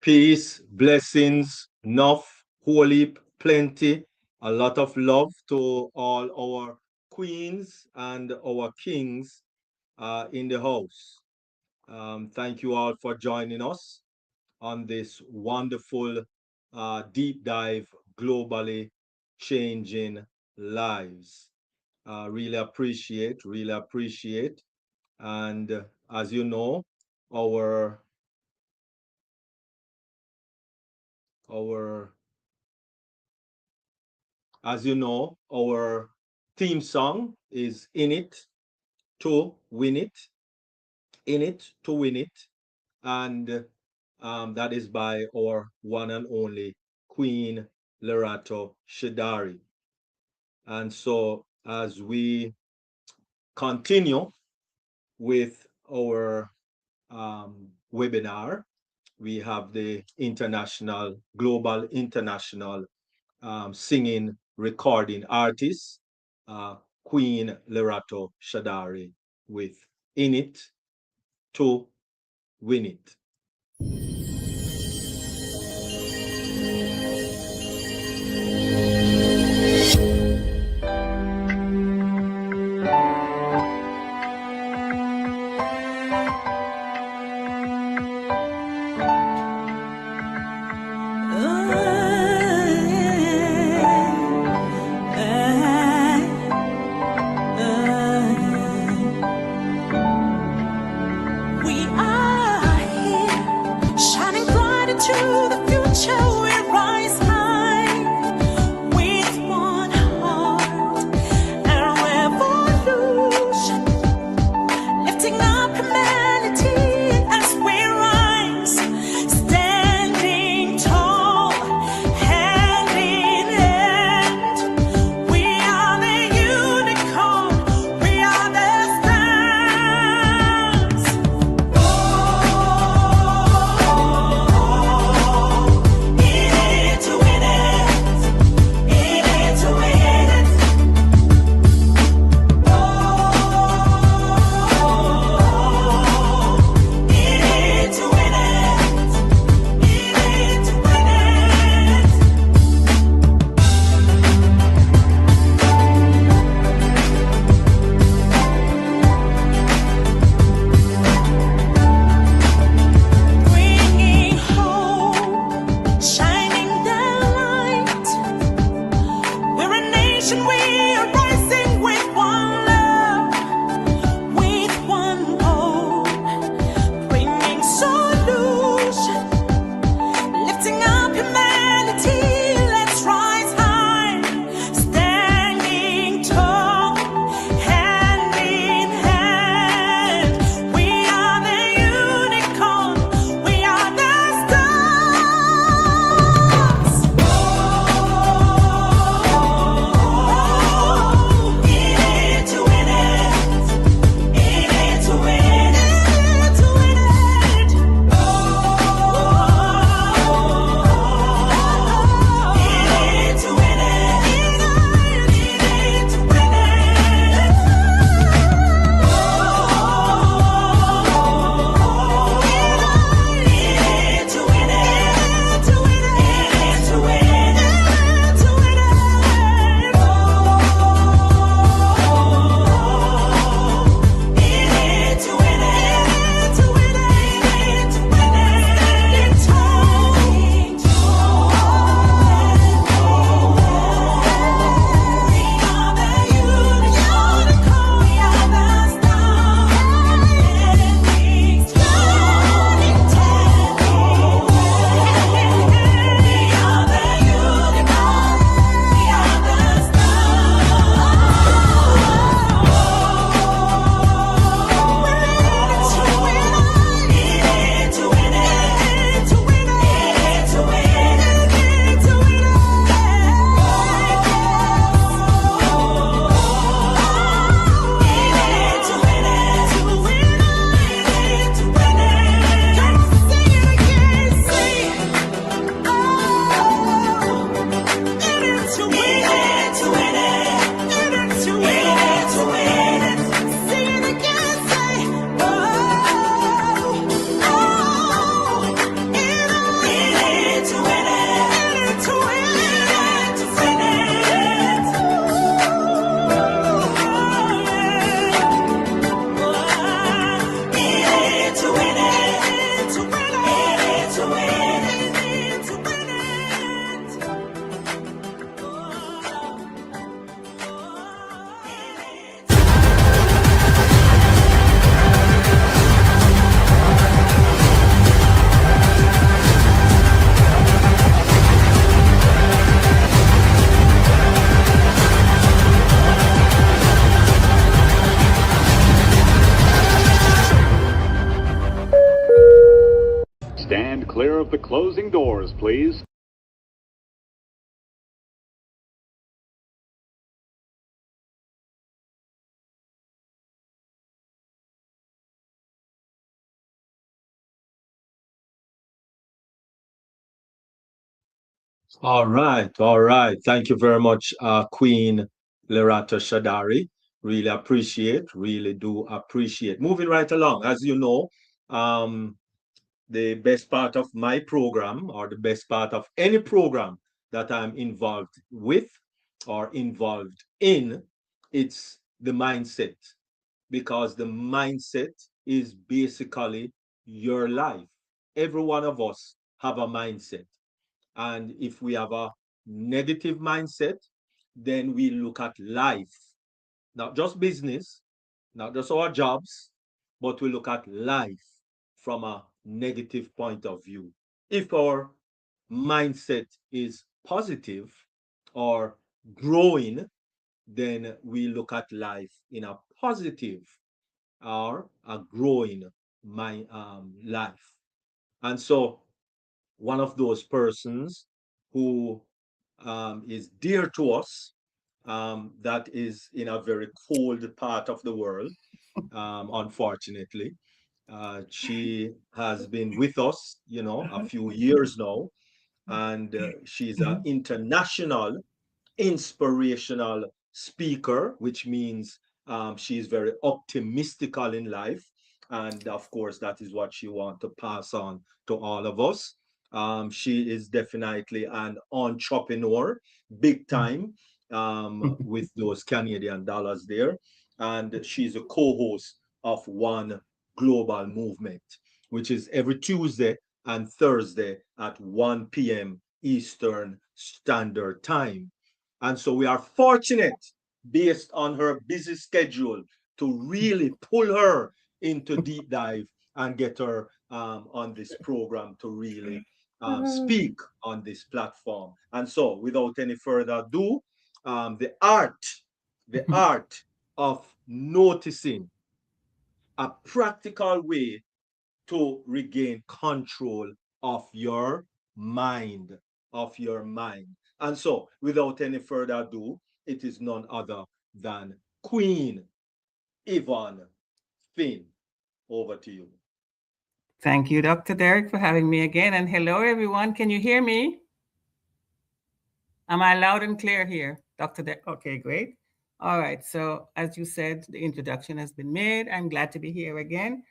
Peace, blessings, enough, holy, plenty, a lot of love to all our queens and our kings in the house. Thank you all for joining us on this wonderful deep dive, globally changing lives. Really appreciate. And as you know, our our our theme song is to win it, in it to win it. And that is by our one and only Queen Lerato Shadari. And so, as we continue with our webinar, we have the global international singing recording artist, Queen Lerato Shadari, with In It to Win It. the closing doors, please. All right, all right. Thank you very much, Queen Lerata Shadari. Really do appreciate. Moving right along, as you know, um, the best part of my program or the best part of any program that I'm involved with or involved in, it's the mindset because the mindset is basically your life. Every one of us have a mindset. And if we have a negative mindset, then we look at life, not just business, not just our jobs, but we look at life from a negative point of view. If our mindset is positive or growing, then we look at life in a positive or a growing life. And so one of those persons who is dear to us, that is in a very cold part of the world, unfortunately. She has been with us, a few years now, and she's an international inspirational speaker, which means she's very optimistical in life. And of course, that is what she wants to pass on to all of us. She is definitely an entrepreneur, big time, with those Canadian dollars there. And she's a co host of One Global Movement, which is every Tuesday and Thursday at 1 p.m. Eastern Standard Time. And so we are fortunate, based on her busy schedule, to really pull her into deep dive and get her on this program to really speak on this platform. And so, without any further ado, the art of noticing, a practical way to regain control of your mind, of your mind. And so, without any further ado, it is none other than Queen Yvonne Finn. Over to you. Thank you, Dr. Derek, for having me again. And hello, everyone. Can you hear me? Am I loud and clear here, Dr. Derek? Okay, great. All right. So, as you said, the introduction has been made. I'm glad to be here again.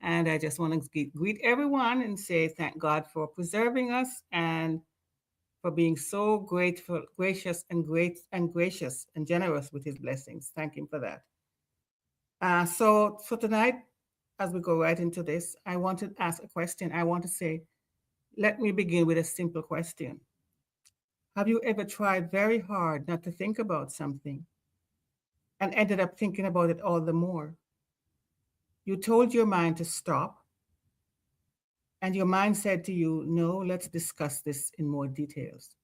And I just want to greet everyone and say thank God for preserving us and for being so grateful, gracious, and gracious and generous with His blessings. Thank Him for that. So for tonight, as we go right into this, I want to ask a question. I want to say, let me begin with a simple question. Have you ever tried very hard not to think about something and ended up thinking about it all the more? You told your mind to stop, and your mind said to you, no, let's discuss this in more details.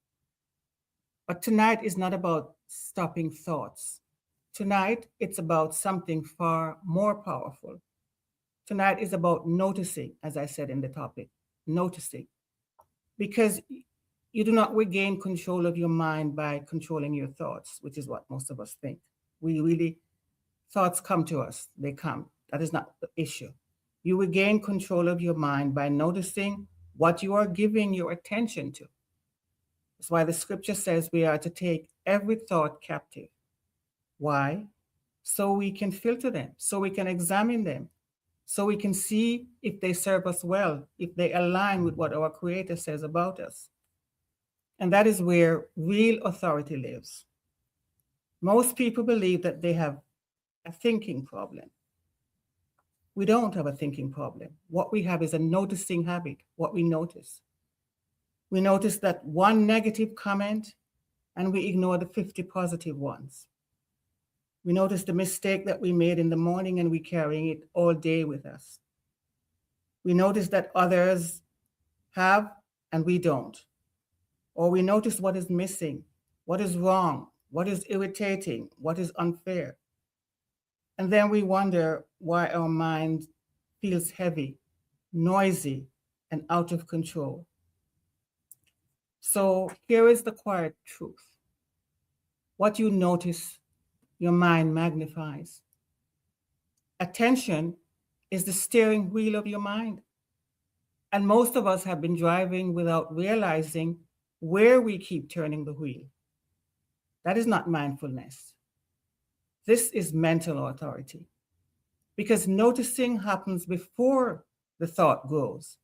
But tonight is not about stopping thoughts. Tonight, it's about something far more powerful. Tonight is about noticing, as I said in the topic, noticing. Because you do not regain control of your mind by controlling your thoughts, which is what most of us think. Thoughts come to us, they come. That is not the issue. You regain control of your mind by noticing what you are giving your attention to. That's why the scripture says we are to take every thought captive. Why? So we can filter them, so we can examine them, so we can see if they serve us well, if they align with what our Creator says about us. And that is where real authority lives. Most people believe that they have a thinking problem. We don't have a thinking problem. What we have is a noticing habit, what we notice. We notice that one negative comment and we ignore the 50 positive ones. We notice the mistake that we made in the morning and we're carrying it all day with us. We notice that others have and we don't. Or we notice what is missing, what is wrong, what is irritating, what is unfair. And then we wonder why our mind feels heavy, noisy, and out of control. So here is the quiet truth. What you notice, your mind magnifies. Attention is the steering wheel of your mind. And most of us have been driving without realizing where we keep turning the wheel. That is not mindfulness. This is mental authority. Because noticing happens before the thought grows,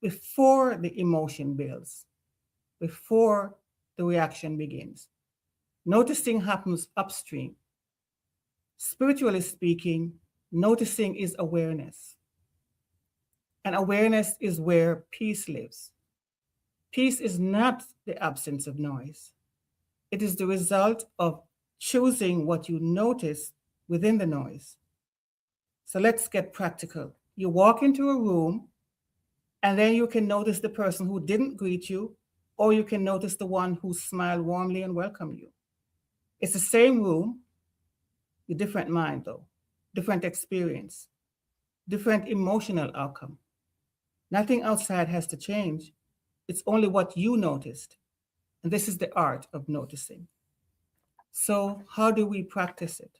before the emotion builds, before the reaction begins. Noticing happens upstream. Spiritually speaking, noticing is awareness. And awareness is where peace lives. Peace is not the absence of noise. It is the result of choosing what you notice within the noise. So let's get practical. You walk into a room, and then you can notice the person who didn't greet you, or you can notice the one who smiled warmly and welcomed you. It's the same room, a different mind though, different experience, different emotional outcome. Nothing outside has to change. It's only what you noticed. And this is the art of noticing. So how do we practice it?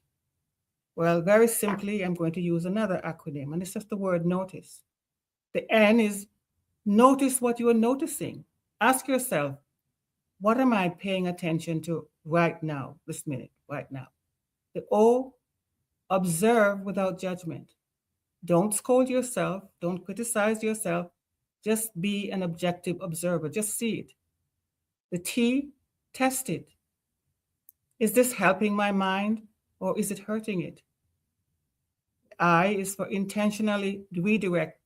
Well, very simply, I'm going to use another acronym, and it's just the word notice. The N is notice what you are noticing. Ask yourself, what am I paying attention to right now, this minute, right now? The O, observe without judgment. Don't scold yourself. Don't criticize yourself. Just be an objective observer. Just see it. The T, test it. Is this helping my mind or is it hurting it? I is for intentionally redirect.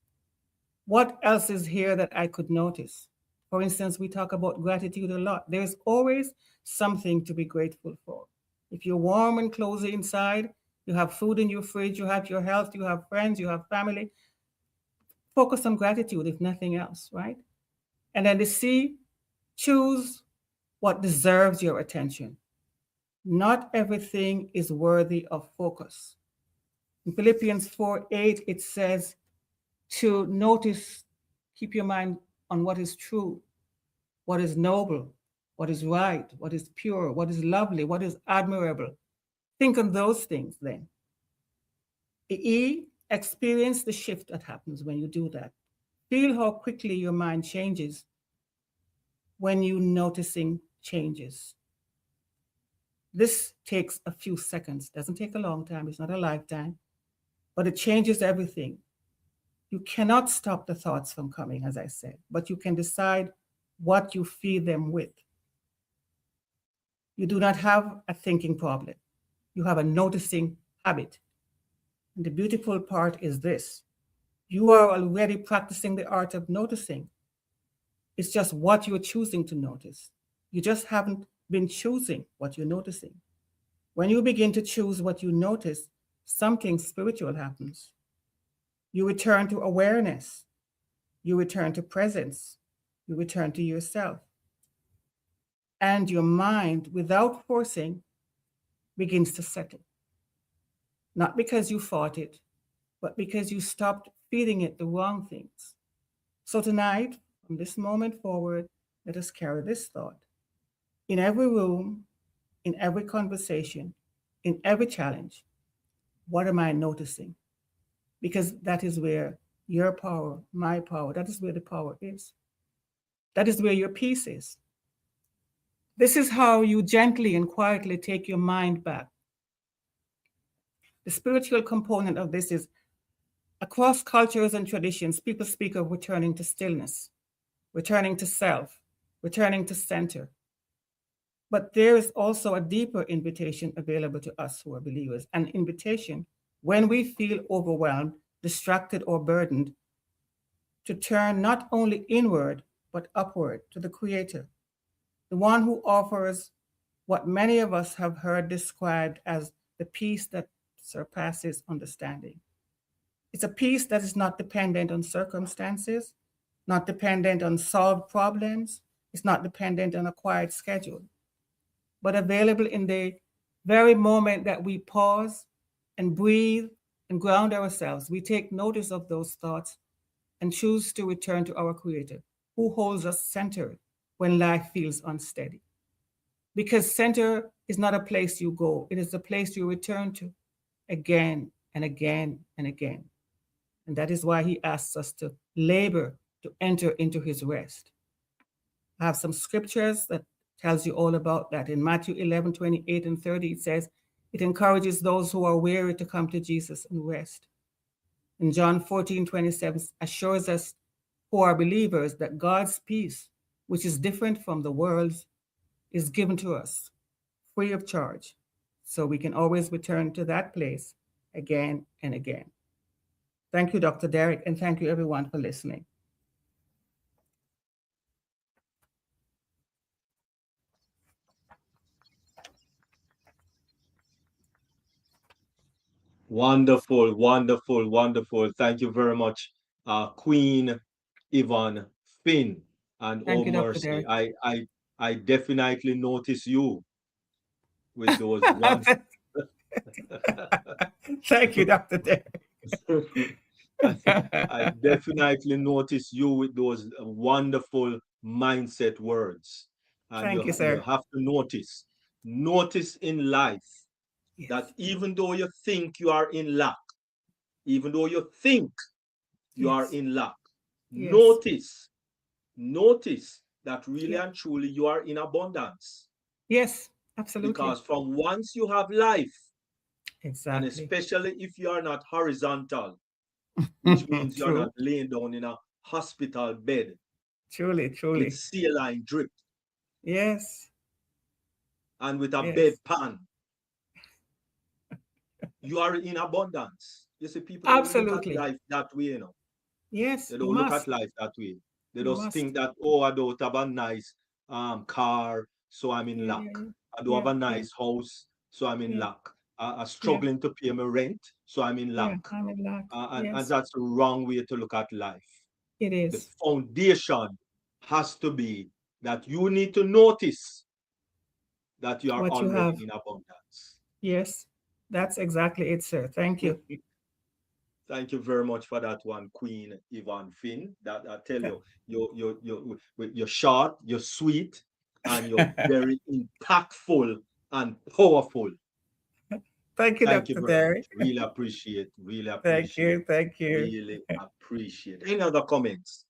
What else is here that I could notice? For instance, we talk about gratitude a lot. There's always something to be grateful for. If you're warm and cozy inside, you have food in your fridge, you have your health, you have friends, you have family, focus on gratitude, if nothing else, right? And then the C, choose what deserves your attention. Not everything is worthy of focus. In Philippians 4:8, it says to notice, keep your mind on what is true, what is noble, what is right, what is pure, what is lovely, what is admirable. Think on those things then. The E, experience the shift that happens when you do that. Feel how quickly your mind changes when you noticing changes. This takes a few seconds, doesn't take a long time, it's not a lifetime, but it changes everything. You cannot stop the thoughts from coming, as I said, but you can decide what you feed them with. You do not have a thinking problem. You have a noticing habit. And the beautiful part is this. You are already practicing the art of noticing. It's just what you're choosing to notice. You just haven't been choosing what you're noticing. When you begin to choose what you notice, something spiritual happens. You return to awareness. You return to presence. You return to yourself. And your mind, without forcing, begins to settle. Not because you fought it, but because you stopped feeding it the wrong things. So tonight, from this moment forward, let us carry this thought. In every room, in every conversation, in every challenge, what am I noticing? Because that is where your power, my power, that is where the power is. That is where your peace is. This is how you gently and quietly take your mind back. The spiritual component of this is across cultures and traditions, people speak of returning to stillness, returning to self, returning to center. But there is also a deeper invitation available to us who are believers, an invitation when we feel overwhelmed, distracted, or burdened to turn not only inward, but upward to the Creator, the one who offers what many of us have heard described as the peace that surpasses understanding. It's a peace that is not dependent on circumstances, not dependent on solved problems, it's not dependent on a quiet schedule, but available in the very moment that we pause and breathe and ground ourselves. We take notice of those thoughts and choose to return to our Creator, who holds us centered when life feels unsteady. Because center is not a place you go, it is a place you return to again and again and again. And that is why He asks us to labor to enter into His rest. I have some scriptures that tells you all about that. In Matthew 11:28 and 30, it says, it encourages those who are weary to come to Jesus and rest. In John 14:27 assures us who are believers that God's peace, which is different from the world's, is given to us free of charge. So we can always return to that place again and again. Thank you, Dr. Derek, and thank you everyone for listening. Wonderful, wonderful, wonderful. Thank you very much, Queen Yvonne Finn. And Thank oh you, Dr. mercy, Derek. I definitely notice you with those one. Thank you, Dr. Derek. I, I definitely notice you with those wonderful mindset words. And Thank you, you sir. have to notice in life Yes, that even though you think you are in lack, even though you think you are yes, in lack, yes, notice that really yeah, and truly you are in abundance. yes, absolutely. Because from once you have life, and Exactly. especially if you are not horizontal, which means you're True. not laying down in a hospital bed Truly, with truly. saline drip Yes, and with a yes. bedpan, you are in abundance. You see, people don't look at Absolutely. life that way, you know. Yes, They you don't look at must. life that way. They You just must. think that, oh, I don't have a nice car, so I'm in Yeah, luck. yeah, yeah. I don't have Yeah, a yeah, nice house, so I'm in yeah, luck. I'm yeah, struggling to pay my rent, so I'm in yeah. luck. I'm in luck. And Yes, that's the wrong way to look at life. it The is. foundation has to be that you need to notice that you are What you already have. in abundance. Yes, that's exactly it, sir. Thank you. Thank you very much for that one, Queen Yvonne Finn. That I tell Th- you, you're short, you're sweet, and you're very impactful and powerful. Thank you, Thank you Dr. very much. Derek. Really appreciate, Thank you. Thank you. really appreciate. Any other comments?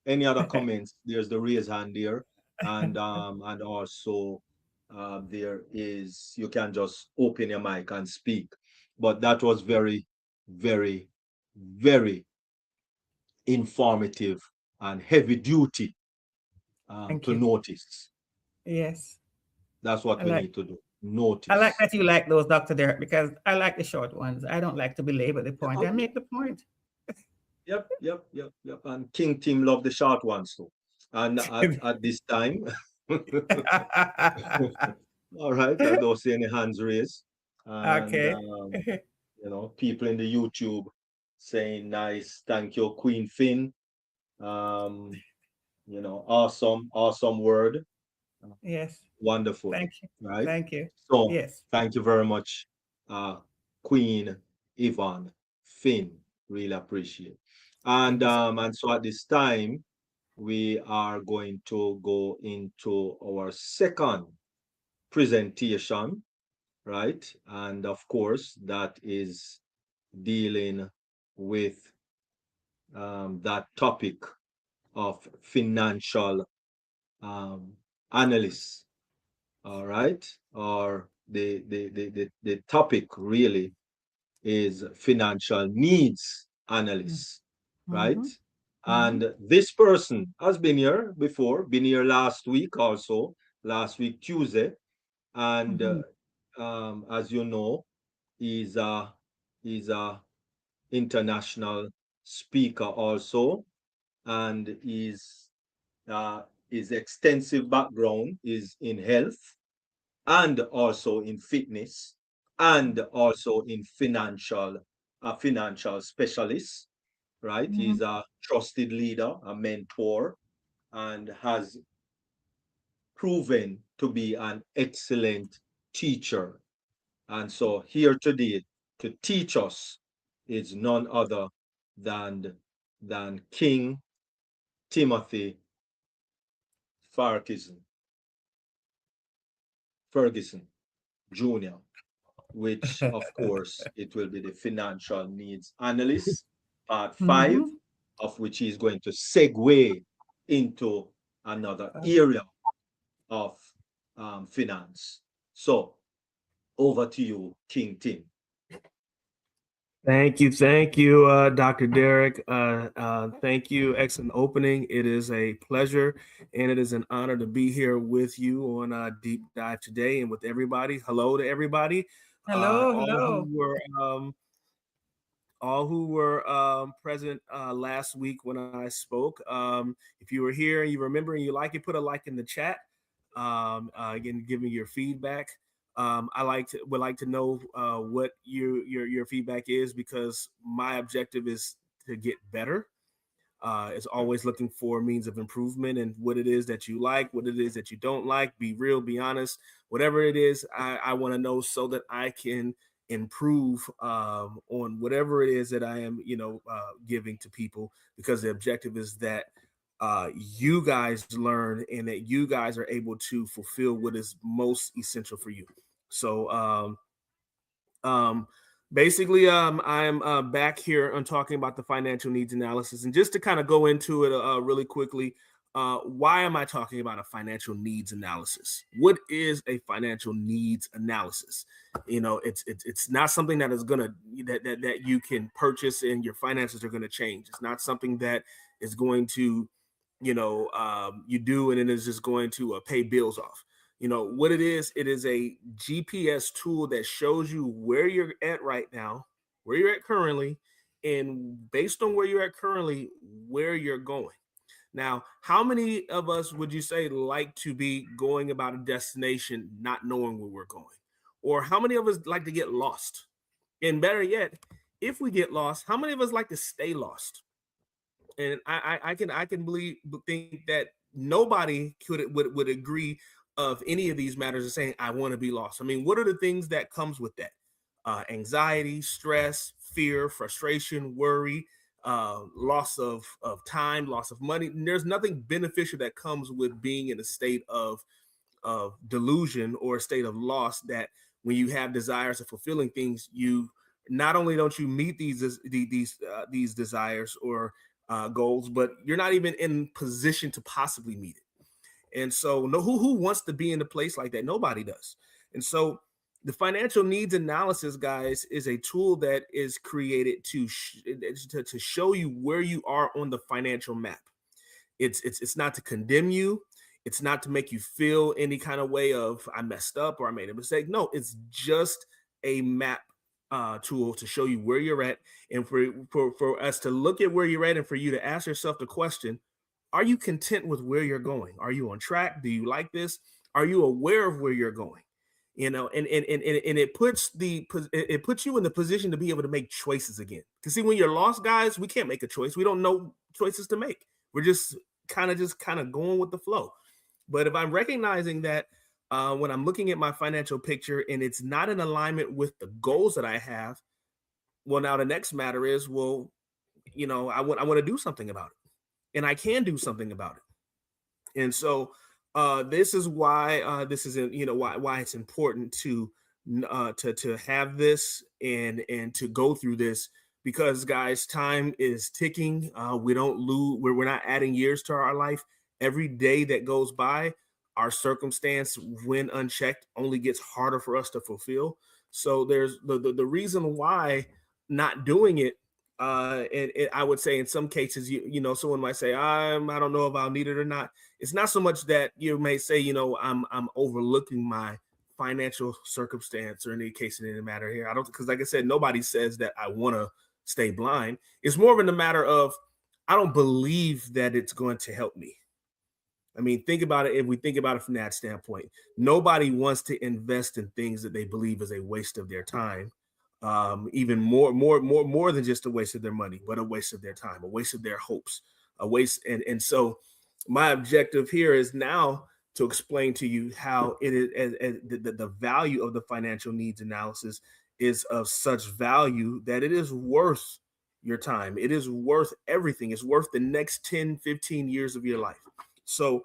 Any other comments? There's the raise hand there, and also there is you can just open your mic and speak. But that was very, very, very informative and heavy duty Thank to you. notice. Yes. That's I what we like need to do. I like Notice. that you like those, Dr. Derek, because I like the short ones. I don't like to belabor the point. I make the point. Yep. And King Team love the short ones too. And at this time, all right, I don't see any hands raised. And Okay. people in the YouTube saying nice, thank you, Queen Finn. Um, awesome word. Yes. Wonderful, Thank you. right? Thank you. So Yes. thank you very much, uh, Queen Yvonne Finn. Really appreciate. Thank you, sir. And so at this time, we are going to go into our second presentation, right? And of course, that is dealing with that topic of financial um, analysts, all right? Or the topic really is financial needs analysts, right? Mm-hmm. Mm-hmm. And this person has been here before, been here last week also, last week Tuesday, and Mm-hmm. as you know, he's a he's a international speaker also, and his extensive background is in health and also in fitness and also in a financial specialist, right? Mm-hmm. He's a trusted leader, a mentor, and has proven to be an excellent teacher. And so here today to teach us is none other than than King Timothy Ferguson, Ferguson Jr., which of course it will be the financial needs analyst, part five, Mm-hmm. of which is going to segue into another area of finance. So over to you, King Tim. Thank you, Dr. Derek. Thank you. Excellent opening. It is a pleasure and it is an honor to be here with you on Deep Dive today and with everybody. Hello to everybody. Hello, All hello. who were present last week when I spoke. If you were here and you remember and you like it, put a like in the chat. Again, give me your feedback. Would like to know what your feedback is, because my objective is to get better. Is always looking for means of improvement and what it is that you like, what it is that you don't like. Be real, be honest. Whatever it is, I want to know so that I can improve on whatever it is that I am, giving to people, because the objective is that you guys learn and that you guys are able to fulfill what is most essential for you. So um, basically, I'm back here on talking about the financial needs analysis, and just to kind of go into it really quickly. Why am I talking about a financial needs analysis? What is a financial needs analysis? It's not something that is gonna that you can purchase and your finances are going to change. It's not something that is going to, you do and it is just going to pay bills off. What it is a GPS tool that shows you where you're at right now, where you're at currently, and based on where you're at currently, where you're going. Now, how many of us would you say like to be going about a destination not knowing where we're going? Or how many of us like to get lost? And better yet, if we get lost, how many of us like to stay lost? And I can think that nobody would agree of any of these matters of saying I want to be lost. I mean, what are the things that comes with that? Anxiety, stress, fear, frustration, worry, loss of time, loss of money. And there's nothing beneficial that comes with being in a state of delusion or a state of loss, that when you have desires of fulfilling things, you not only don't you meet these desires or goals, but you're not even in position to possibly meet it. And so, no, who wants to be in a place like that? Nobody does. And so, the financial needs analysis, guys, is a tool that is created to show you where you are on the financial map. It's not to condemn you. It's not to make you feel any kind of way of I messed up or I made a mistake. No, it's just a map tool to show you where you're at, and for us to look at where you're at, and for you to ask yourself the question: are you content with where you're going? Are you on track? Do you like this? Are you aware of where you're going? And it puts you in the position to be able to make choices again. Because see, when you're lost, guys, we can't make a choice. We don't know choices to make. We're just kind of going with the flow. But if I'm recognizing that when I'm looking at my financial picture and it's not in alignment with the goals that I have, well, now the next matter is, well, I want to do something about it, and I can do something about it. And so this is why this is why it's important to have this and to go through this, because guys, time is ticking. We don't lose. We're not adding years to our life. Every day that goes by, our circumstance, when unchecked, only gets harder for us to fulfill. So there's the reason why not doing it. And I would say in some cases, someone might say, I don't know if I'll need it or not. It's not so much that you may say, I'm overlooking my financial circumstance or any case in any matter here. I don't, because like I said, nobody says that I want to stay blind. It's more of a matter of I don't believe that it's going to help me. I mean, think about it. If we think about it from that standpoint, nobody wants to invest in things that they believe is a waste of their time. Even more than just a waste of their money, but a waste of their time, a waste of their hopes, a waste. And so my objective here is now to explain to you how it is the value of the financial needs analysis is of such value that it is worth your time. It is worth everything. It's worth the next 10, 15 years of your life. So,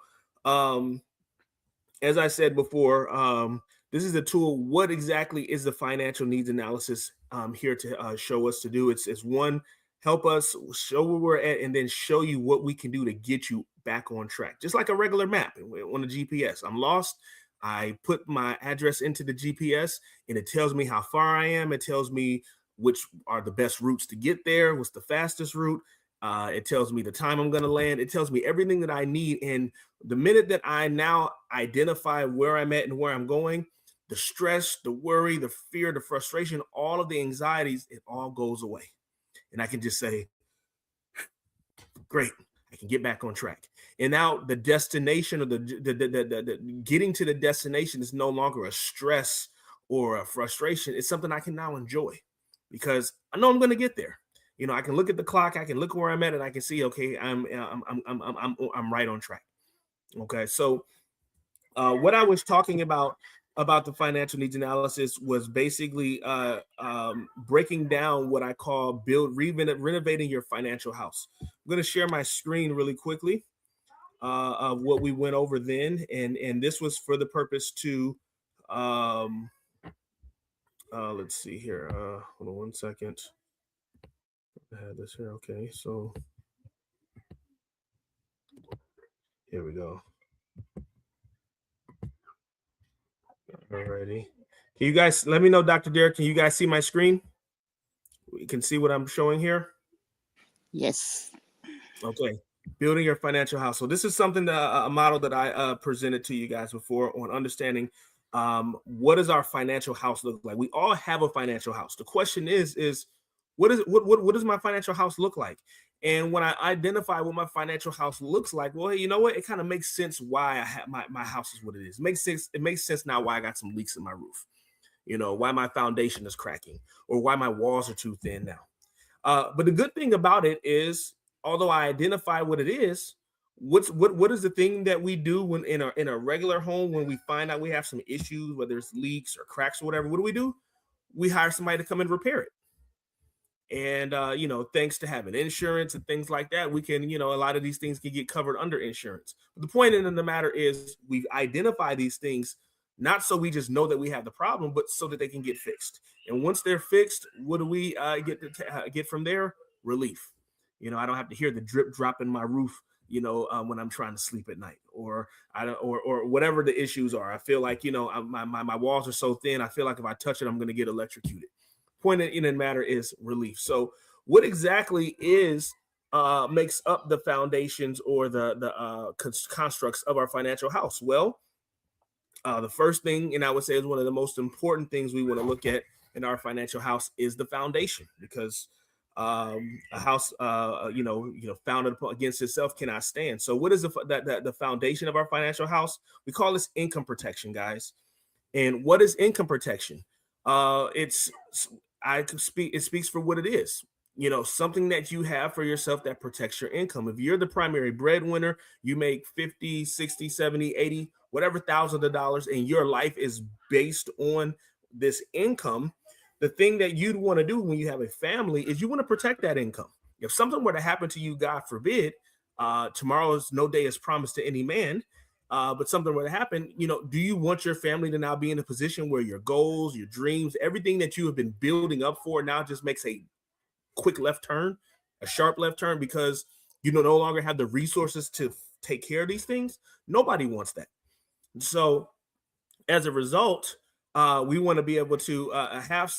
as I said before, this is a tool. What exactly is the financial needs analysis here to show us to do? It's one, help us show where we're at, and then show you what we can do to get you back on track. Just like a regular map on a GPS. I'm lost. I put my address into the GPS, and it tells me how far I am. It tells me which are the best routes to get there, what's the fastest route. It tells me the time I'm going to land. It tells me everything that I need. And the minute that I now identify where I'm at and where I'm going, the stress, the worry, the fear, the frustration, all of the anxieties, it all goes away. And I can just say, great, I can get back on track. And now the destination, or the getting to the destination, is no longer a stress or a frustration. It's something I can now enjoy, because I know I'm going to get there. You know, I can look at the clock, I can look where I'm at, and I can see, okay, I'm right on track. Okay, so what I was talking about the financial needs analysis was basically breaking down what I call renovating your financial house. I'm going to share my screen really quickly of what we went over then, and this was for the purpose to let's see here. Hold on one second. I had this here. Okay, so here we go. Alrighty. Can you guys let me know, Dr. Derek? Can you guys see my screen? You can see what I'm showing here. Yes. Okay. Building your financial house. So this is something that a model that I presented to you guys before on understanding what does our financial house look like. We all have a financial house. The question is what does my financial house look like? And when I identify what my financial house looks like, well, hey, you know what? It kind of makes sense why I have my house is what it is. It makes sense now why I got some leaks in my roof. You know, why my foundation is cracking, or why my walls are too thin now. But the good thing about it is, although I identify what it is, what is the thing that we do when in a regular home when we find out we have some issues, whether it's leaks or cracks or whatever? What do? We hire somebody to come and repair it. And, you know, thanks to having insurance and things like that, we can, you know, a lot of these things can get covered under insurance. But the point in the matter is we identify these things, not so we just know that we have the problem, but so that they can get fixed. And once they're fixed, what do we get from there? Relief. You know, I don't have to hear the drip drop in my roof, you know, when I'm trying to sleep at night, or whatever the issues are. I feel like, you know, my walls are so thin. I feel like if I touch it, I'm going to get electrocuted. Point in the matter is relief. So what exactly is makes up the foundations or the constructs of our financial house? Well, the first thing, and I would say is one of the most important things we want to look at in our financial house, is the foundation, because a house, founded against itself cannot stand. So what is the foundation of our financial house? We call this income protection, guys. And what is income protection? It speaks for what it is. You know, something that you have for yourself that protects your income. If you're the primary breadwinner, you make 50, 60, 70, 80, whatever thousands of dollars, and your life is based on this income. The thing that you'd want to do when you have a family is you want to protect that income. If something were to happen to you, God forbid, tomorrow's no day is promised to any man, but something were to happen, you know, do you want your family to now be in a position where your goals, your dreams, everything that you have been building up for now just makes a quick left turn, a sharp left turn, because you no longer have the resources to take care of these things? Nobody wants that. So as a result, we want to be able to have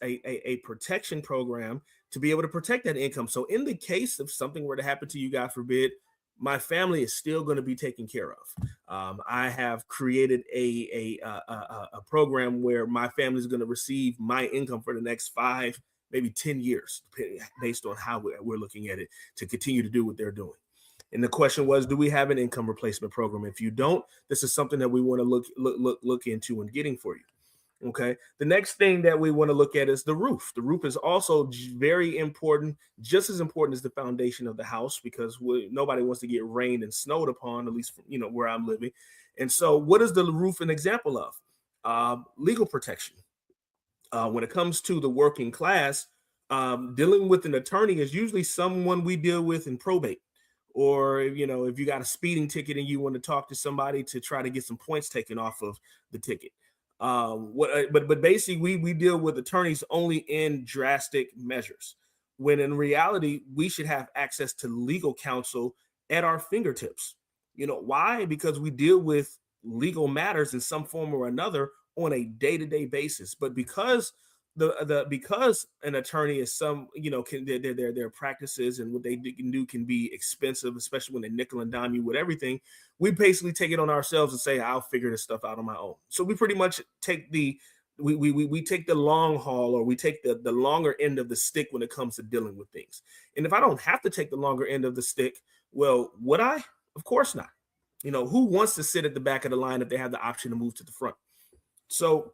a protection program to be able to protect that income. So in the case of something were to happen to you, God forbid, my family is still going to be taken care of. I have created a program where my family is going to receive my income for the next 5, maybe 10 years, based on how we're looking at it, to continue to do what they're doing. And the question was, do we have an income replacement program? If you don't, this is something that we want to look into and getting for you. Okay. The next thing that we want to look at is the roof. The roof is also very important, just as important as the foundation of the house, because nobody wants to get rained and snowed upon, at least, you know, where I'm living. And so what is the roof an example of? Legal protection. When it comes to the working class, dealing with an attorney is usually someone we deal with in probate, or if you got a speeding ticket and you want to talk to somebody to try to get some points taken off of the ticket. But basically we deal with attorneys only in drastic measures, when in reality we should have access to legal counsel at our fingertips. Why? Because we deal with legal matters in some form or another on a day-to-day basis. But because because an attorney is can their practices and what they can do can be expensive, especially when they nickel and dime you with everything, we basically take it on ourselves and say, I'll figure this stuff out on my own. So we pretty much take we take the long haul, or we take the longer end of the stick when it comes to dealing with things. And if I don't have to take the longer end of the stick, well, would I? Of course not. Who wants to sit at the back of the line if they have the option to move to the front? So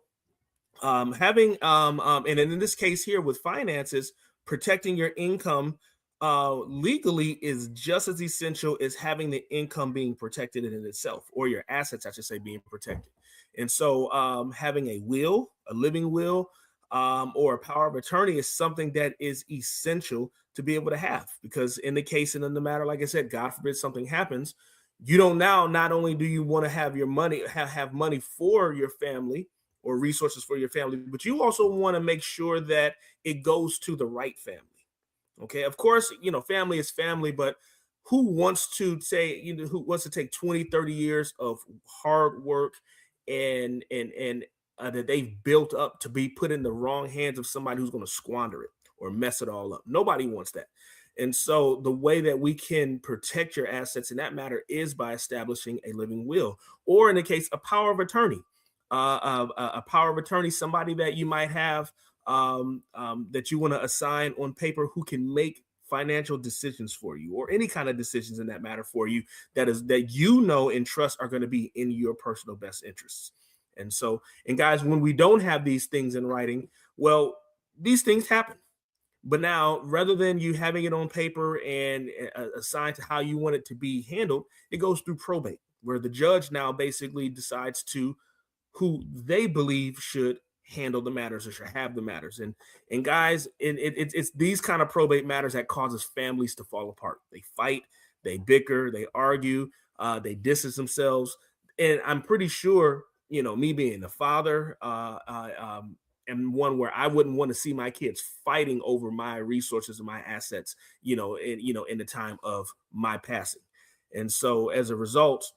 having and in this case here with finances, protecting your income legally is just as essential as having the income being protected in itself, or your assets, I should say, being protected. And so having a will, a living will, or a power of attorney is something that is essential to be able to have, because in the case and in the matter, like I said, God forbid something happens, you don't now, not only do you want to have your money, have money for your family or resources for your family, but you also want to make sure that it goes to the right family. Okay. Of course, family is family, but who wants to say, who wants to take 20, 30 years of hard work and that they've built up to be put in the wrong hands of somebody who's going to squander it or mess it all up? Nobody wants that. And so the way that we can protect your assets in that matter is by establishing a living will, or in the case, a power of attorney. A power of attorney, somebody that you might have that you want to assign on paper, who can make financial decisions for you, or any kind of decisions in that matter for you, that and trust are going to be in your personal best interests. And so, and guys, when we don't have these things in writing, well, these things happen. But now, rather than you having it on paper and assigned to how you want it to be handled, it goes through probate, where the judge now basically decides to who they believe should handle the matters or should have the matters. And guys, it's these kind of probate matters that causes families to fall apart. They fight, they bicker, they argue, they distance themselves. And I'm pretty sure, me being the father, and one where I wouldn't want to see my kids fighting over my resources and my assets, in the time of my passing. And so as a result,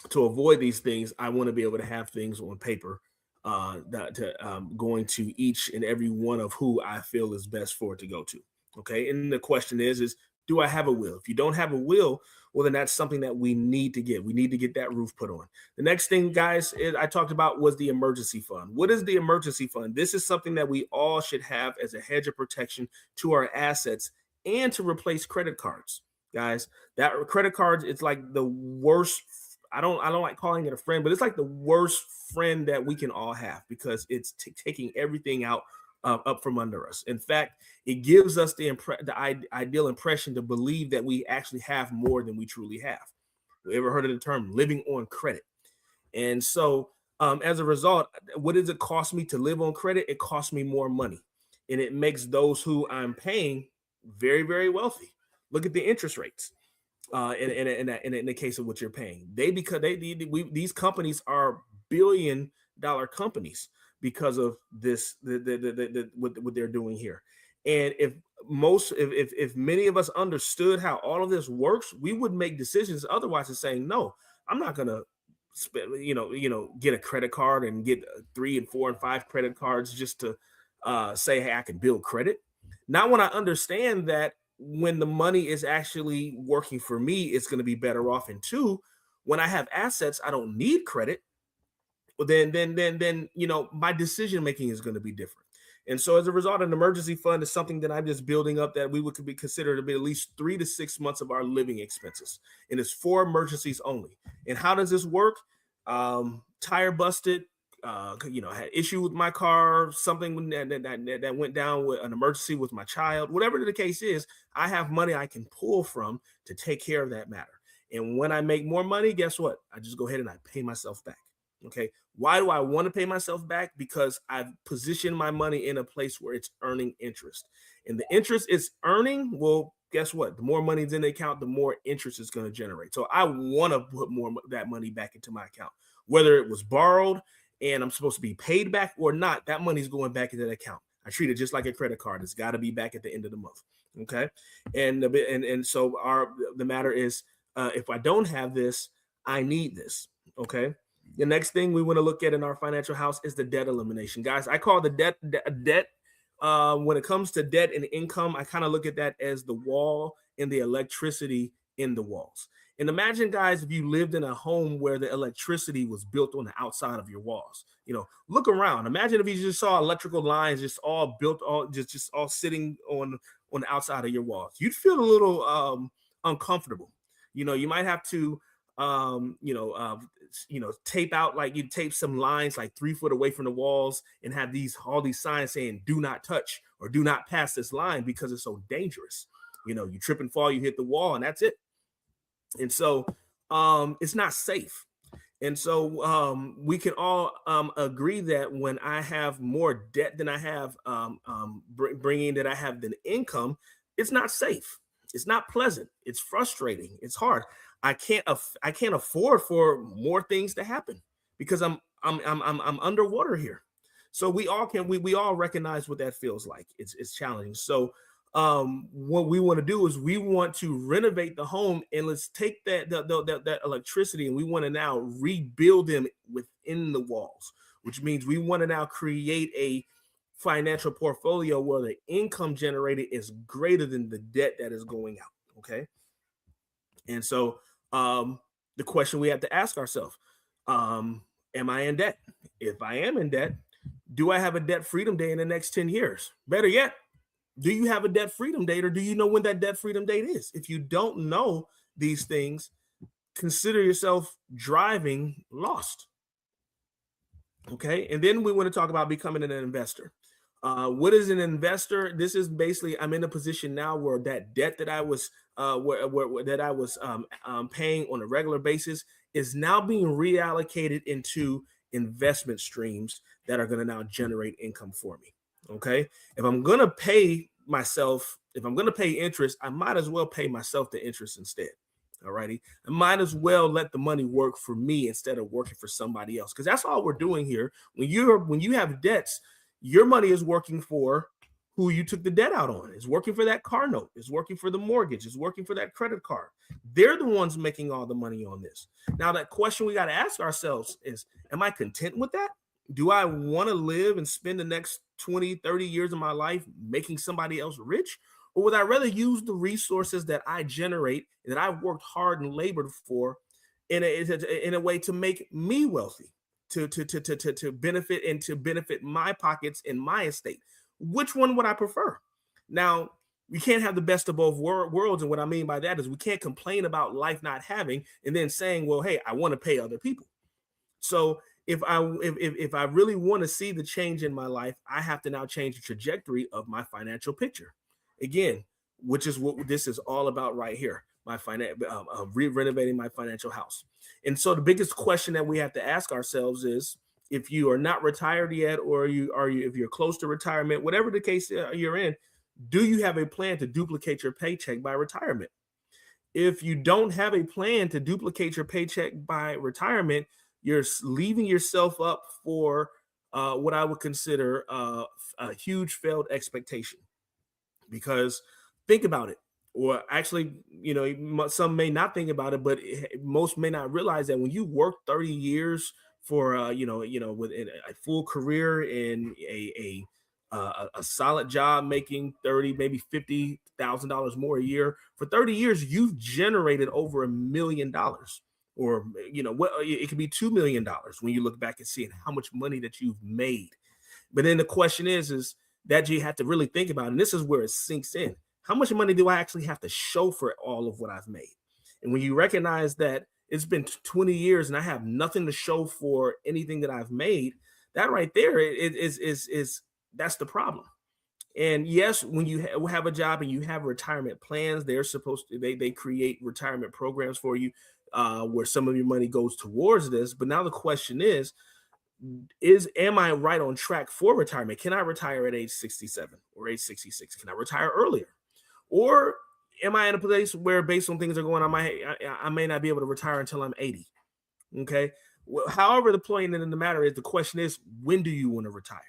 to avoid these things, I want to be able to have things on paper going to each and every one of who I feel is best for it to go to. Okay. And the question is, do I have a will? If you don't have a will, well, then that's something that we need to get. We need to get that roof put on. The next thing, guys, I talked about was the emergency fund. What is the emergency fund? This is something that we all should have as a hedge of protection to our assets and to replace credit cards. Guys, that credit cards, it's like the worst. I don't like calling it a friend, but it's like the worst friend that we can all have, because it's taking everything out up from under us. In fact, it gives us the ideal impression to believe that we actually have more than we truly have. You ever heard of the term living on credit? And so as a result, what does it cost me to live on credit? It costs me more money, and it makes those who I'm paying very, very wealthy. Look at the interest rates. In the case of what you're paying, these companies are billion-dollar companies because of this, what they're doing here. And if many of us understood how all of this works, we would make decisions otherwise of saying, no, I'm not going to get a credit card and get 3 and 4 and 5 credit cards just to say, hey, I can build credit. Not when I understand that when the money is actually working for me, it's going to be better off. And 2, when I have assets, I don't need credit. Well, then, my decision making is going to be different. And so as a result, an emergency fund is something that I'm just building up that we would be considered to be at least 3 to 6 months of our living expenses. And it's for emergencies only. And how does this work? Tire busted, I had issue with my car, something that went down with an emergency with my child, whatever the case is, I have money I can pull from to take care of that matter. And when I make more money, guess what? I just go ahead and I pay myself back. Okay. Why do I want to pay myself back? Because I've positioned my money in a place where it's earning interest. And the interest it's earning, well, guess what? The more money's in the account, the more interest it's going to generate. So I want to put more of that money back into my account, whether it was borrowed and I'm supposed to be paid back or not. That money's going back into the account. I treat it just like a credit card. It's got to be back at the end of the month. Okay. And so the matter is, if I don't have this, I need this. Okay. The next thing we want to look at in our financial house is the debt elimination. Guys, I call the debt. When it comes to debt and income, I kind of look at that as the wall and the electricity in the walls. And imagine, guys, if you lived in a home where the electricity was built on the outside of your walls. Look around. Imagine if you just saw electrical lines just all built, just all sitting on the outside of your walls. You'd feel a little uncomfortable. You might have to tape out, like you tape some lines like 3 foot away from the walls and have all these signs saying do not touch or do not pass this line because it's so dangerous. You trip and fall, you hit the wall, and that's it. And so it's not safe. And so we can all agree that when I have more debt than I have bringing that I have than income, it's not safe. It's not pleasant. It's frustrating. It's hard. I can't afford for more things to happen because I'm underwater here. So we all recognize what that feels like. It's challenging. So what we want to do is we want to renovate the home, and let's take that electricity and we want to now rebuild them within the walls, which means we want to now create a financial portfolio where the income generated is greater than the debt that is going out. Okay. And so the question we have to ask ourselves, am I in debt? If I am in debt, do I have a debt freedom day in the next 10 years? Better yet, do you have a debt freedom date, or do you know when that debt freedom date is? If you don't know these things, consider yourself driving lost. Okay. And then we want to talk about becoming an investor. What is an investor? This is basically, I'm in a position now where that debt that I was paying on a regular basis is now being reallocated into investment streams that are going to now generate income for me. Okay. If I'm going to pay interest, I might as well pay myself the interest instead. All righty. I might as well let the money work for me instead of working for somebody else. Because that's all we're doing here. When you have debts, your money is working for who you took the debt out on. It's working for that car note. It's working for the mortgage. It's working for that credit card. They're the ones making all the money on this. Now, that question we got to ask ourselves is, am I content with that? Do I want to live and spend the next 20, 30 years of my life making somebody else rich? Or would I rather use the resources that I generate, that I've worked hard and labored for in a way to make me wealthy, to benefit and to benefit my pockets and my estate? Which one would I prefer? Now, we can't have the best of both worlds. And what I mean by that is we can't complain about life not having and then saying, well, hey, I want to pay other people. So if I really want to see the change in my life, I have to now change the trajectory of my financial picture. Again, which is what this is all about right here, renovating my financial house. And so the biggest question that we have to ask ourselves is, if you are not retired yet, or if you're close to retirement, whatever the case you're in, do you have a plan to duplicate your paycheck by retirement? If you don't have a plan to duplicate your paycheck by retirement, you're leaving yourself up for what I would consider a huge failed expectation. Because think about it, or actually, some may not think about it, but most may not realize that when you work 30 years for with a full career in a solid job, making 30, maybe $50,000 more a year for 30 years, you've generated over $1 million, or it could be $2 million when you look back and see how much money that you've made. But then the question is that you have to really think about, and this is where it sinks in. How much money do I actually have to show for all of what I've made? And when you recognize that it's been 20 years and I have nothing to show for anything that I've made, that right there is that's the problem. And yes, when you have a job and you have retirement plans, they're supposed to, they create retirement programs for you. where some of your money goes towards this. But now the question is, am I right on track for retirement? Can I retire at age 67 or age 66? Can I retire earlier? Or am I in a place where, based on things that are going on, I may not be able to retire until I'm 80? Okay. Well, however, the point in the matter is, the question is, when do you want to retire?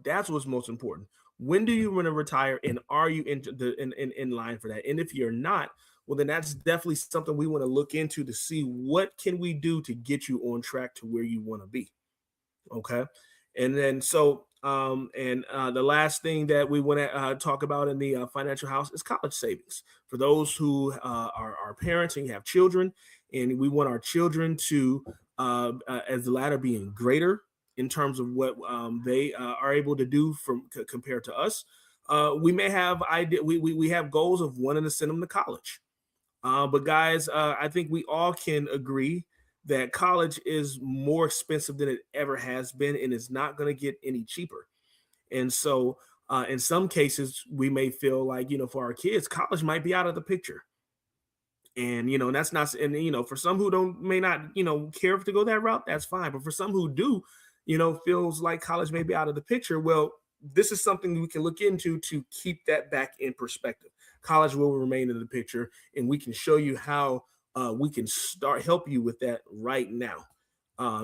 That's what's most important. When do you want to retire, and are you in line for that? And if you're not, well, then that's definitely something we want to look into to see what can we do to get you on track to where you want to be. Okay. And then the last thing that we want to talk about in the financial house is college savings. For those who are parents and have children, and we want our children to, as the latter, being greater in terms of what they are able to do compared to us. We may have we have goals of wanting to send them to college. But guys, I think we all can agree that college is more expensive than it ever has been, and it's not going to get any cheaper. And so in some cases, we may feel like, for our kids, college might be out of the picture. And, that's not, and, for some who may not, care to go that route, that's fine. But for some who do, feels like college may be out of the picture. Well, this is something we can look into to keep that back in perspective. College will remain in the picture, and we can show you how we can help you with that right now,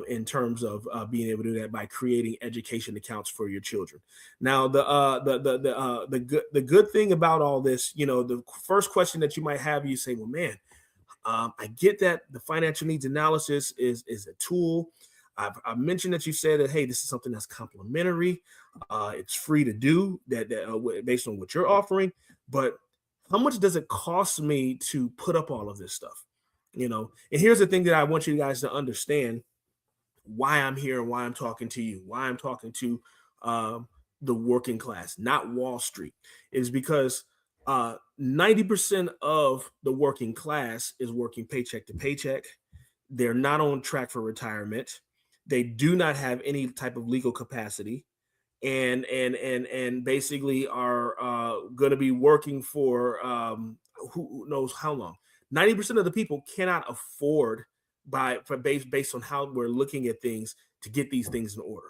in terms of being able to do that by creating education accounts for your children. Now, the good thing about all this, the first question that you might have, you say, well, man, I get that the financial needs analysis is a tool. I've mentioned that you said that, hey, this is something that's complimentary. It's free to do that based on what you're offering. But how much does it cost me to put up all of this stuff? And here's the thing that I want you guys to understand why I'm here and why I'm talking to you, why I'm talking to the working class, not Wall Street, is because 90% of the working class is working paycheck to paycheck. They're not on track for retirement. They do not have any type of legal capacity, and basically are going to be working for who knows how long. 90% of the people cannot afford, based on how we're looking at things, to get these things in order.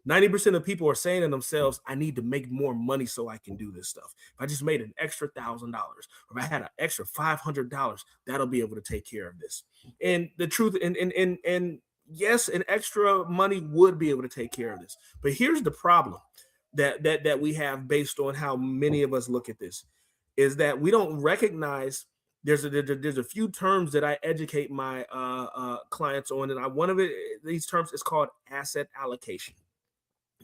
90% of people are saying to themselves, I need to make more money so I can do this stuff. If I just made an extra $1,000, or if I had an extra $500, that'll be able to take care of this. And the truth, and yes, an extra money would be able to take care of this. But here's the problem that we have based on how many of us look at this, is that we don't recognize there's a few terms that I educate my clients on, and one of these terms is called asset allocation.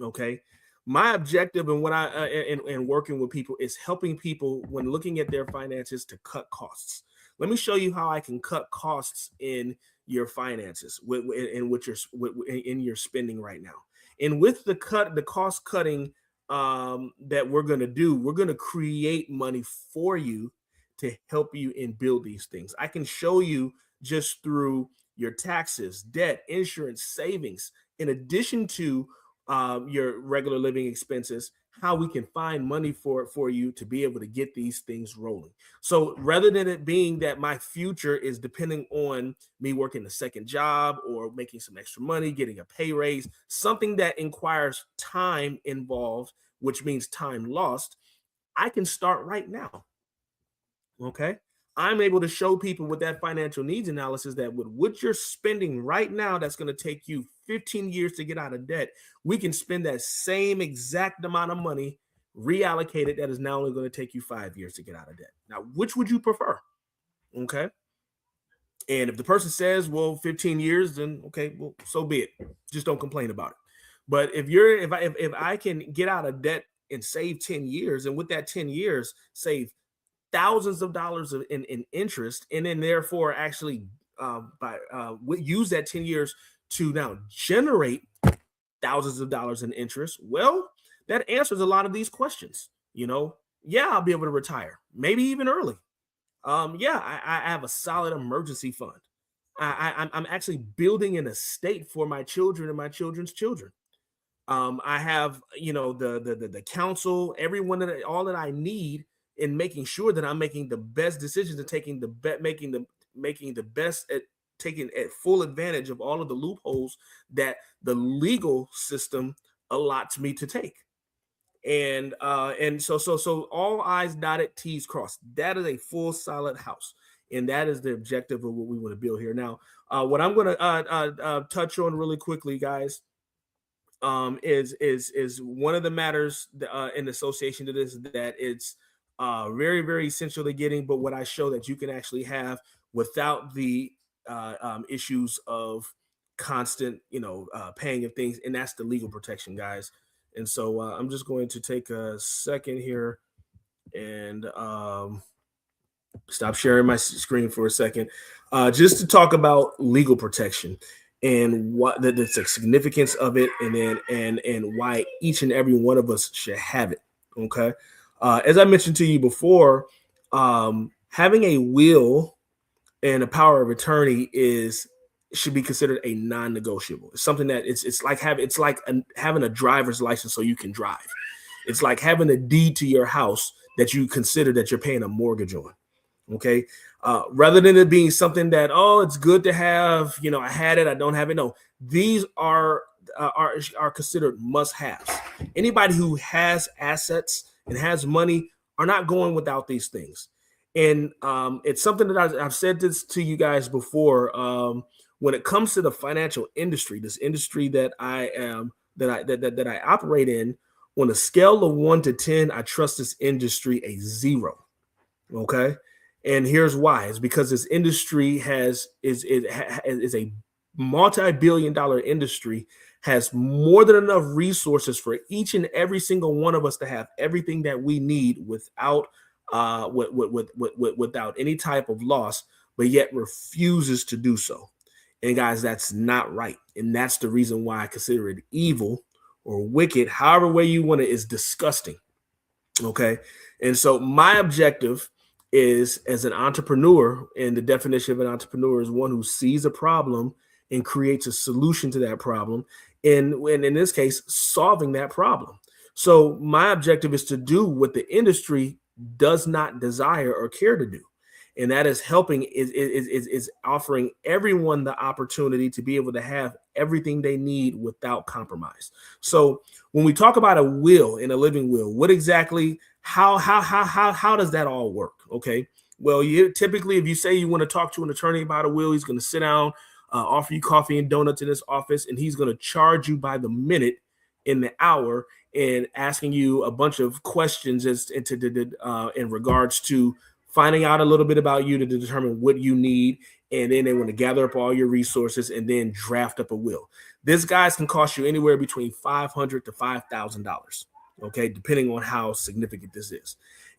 Okay, my objective and what I in working with people is helping people when looking at their finances to cut costs. Let me show you how I can cut costs in your finances in your spending right now. And with the cost cutting that we're going to do, we're going to create money for you to help you and build these things. I can show you just through your taxes, debt, insurance, savings, in addition to your regular living expenses, how we can find money for you to be able to get these things rolling. So rather than it being that my future is depending on me working a second job or making some extra money, getting a pay raise, something that requires time involved, which means time lost, I can start right now. Okay. I'm able to show people with that financial needs analysis that with what you're spending right now, that's going to take you 15 years to get out of debt, we can spend that same exact amount of money, reallocate it, that is now only going to take you 5 years to get out of debt. Now, which would you prefer? Okay. And if the person says, well, 15 years, then okay, well, so be it. Just don't complain about it. But if I can get out of debt and save 10 years, and with that 10 years, save thousands of dollars in interest, and then therefore actually use that 10 years to now generate thousands of dollars in interest, well, that answers a lot of these questions. Yeah, I'll be able to retire, maybe even early. I have a solid emergency fund. I'm actually building an estate for my children and my children's children. I have, the counsel, all that I need in making sure that I'm making the best decisions and making the making the best at taking at full advantage of all of the loopholes that the legal system allots me to take. And so all I's dotted, T's crossed. That is a full solid house, and that is the objective of what we want to build here. Now, what I'm going to touch on really quickly, guys, is one of the matters in association to this that it's very, very essential to getting, but what I show that you can actually have without the issues of constant, paying of things, and that's the legal protection, guys. And so I'm just going to take a second here and stop sharing my screen for a second, just to talk about legal protection and what the significance of it, and then and why each and every one of us should have it. Okay, as I mentioned to you before, having a will and a power of attorney should be considered a non-negotiable. It's something that it's like having a driver's license so you can drive. It's like having a deed to your house that you consider that you're paying a mortgage on. Okay. Rather than it being something that, oh, it's good to have, I had it, I don't have it. No, these are considered must-haves. Anybody who has assets and has money are not going without these things. And it's something that I've said this to you guys before. When it comes to the financial industry, this industry that I operate in, on a scale of 1 to 10, I trust this industry a 0. Okay. And here's why. It's because this industry is a multi-billion-dollar industry, has more than enough resources for each and every single one of us to have everything that we need without without any type of loss, but yet refuses to do so. And guys, that's not right. And that's the reason why I consider it evil or wicked, however way you want it, is disgusting. Okay. And so my objective is, as an entrepreneur, and the definition of an entrepreneur is one who sees a problem and creates a solution to that problem. And in this case, solving that problem. So my objective is to do what the industry does not desire or care to do. And that is helping, is offering everyone the opportunity to be able to have everything they need without compromise. So when we talk about a will and a living will, what exactly, how does that all work? Okay. Well, typically, if you say you want to talk to an attorney about a will, he's going to sit down, offer you coffee and donuts in his office, and he's going to charge you by the minute, in the hour, and asking you a bunch of questions in regards to finding out a little bit about you to determine what you need. And then they want to gather up all your resources and then draft up a will. This guys can cost you anywhere between $500 to $5,000. Okay. Depending on how significant this is.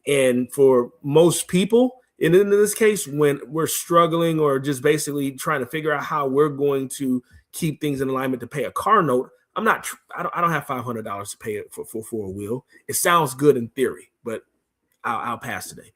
And for most people, and in this case, when we're struggling or just basically trying to figure out how we're going to keep things in alignment to pay a car note, I don't have $500 to pay it for a will. It sounds good in theory, but I'll pass today.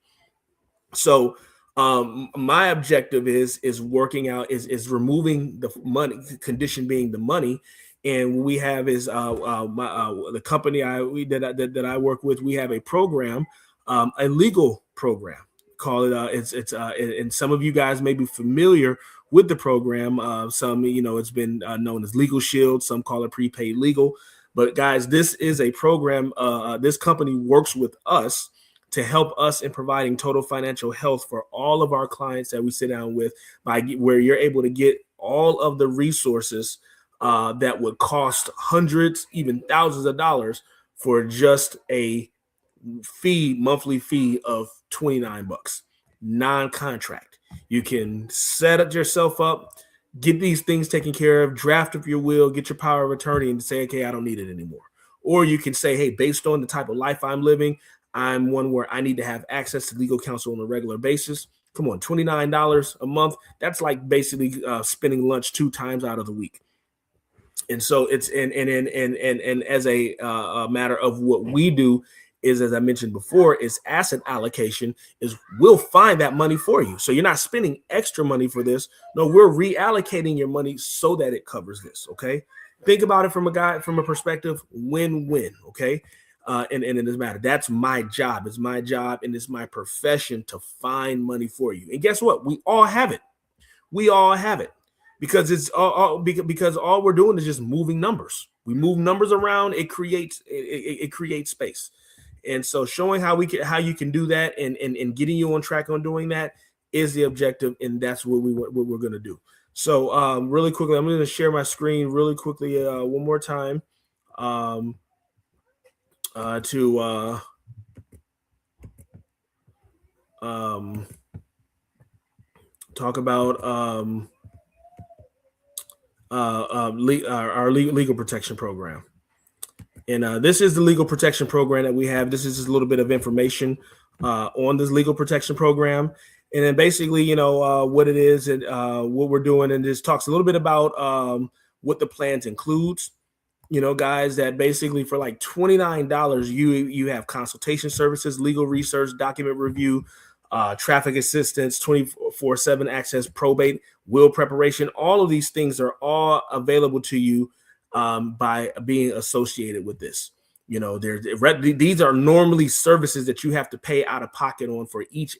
So my objective is working out, is removing the money, condition being the money. And what we have is the company that I work with, we have a program, a legal program. Call it and some of you guys may be familiar with the program. Some, it's been known as Legal Shield. Some call it prepaid legal. But guys, this is a program. This company works with us to help us in providing total financial health for all of our clients that we sit down with, where you're able to get all of the resources that would cost hundreds, even thousands of dollars for just a monthly fee of $29, non-contract. You can set yourself up, get these things taken care of, draft up your will, get your power of attorney, and say, okay, I don't need it anymore. Or you can say, hey, based on the type of life I'm living, I'm one where I need to have access to legal counsel on a regular basis. Come on, $29 a month. That's like basically spending lunch 2 times out of the week. And so it's and as a matter of what we do is, as I mentioned before, is asset allocation. Is we'll find that money for you. So you're not spending extra money for this. No, we're reallocating your money so that it covers this. Okay. Think about it from a perspective win-win. Okay. and in this matter. That's my job. It's my job and it's my profession to find money for you. And guess what? We all have it. We all have it because it's because all we're doing is just moving numbers. We move numbers around. It creates space. And so showing how you can do that and getting you on track on doing that is the objective, and that's what we're going to do. So really quickly, I'm going to share my screen really quickly one more time to talk about our legal protection program. And this is the legal protection program that we have. This is just a little bit of information on this legal protection program. And then basically, what it is and what we're doing. And this talks a little bit about what the plans includes. Guys, that basically for like $29, you have consultation services, legal research, document review, traffic assistance, 24/7 access, probate, will preparation. All of these things are all available to you by being associated with this. These are normally services that you have to pay out of pocket on for each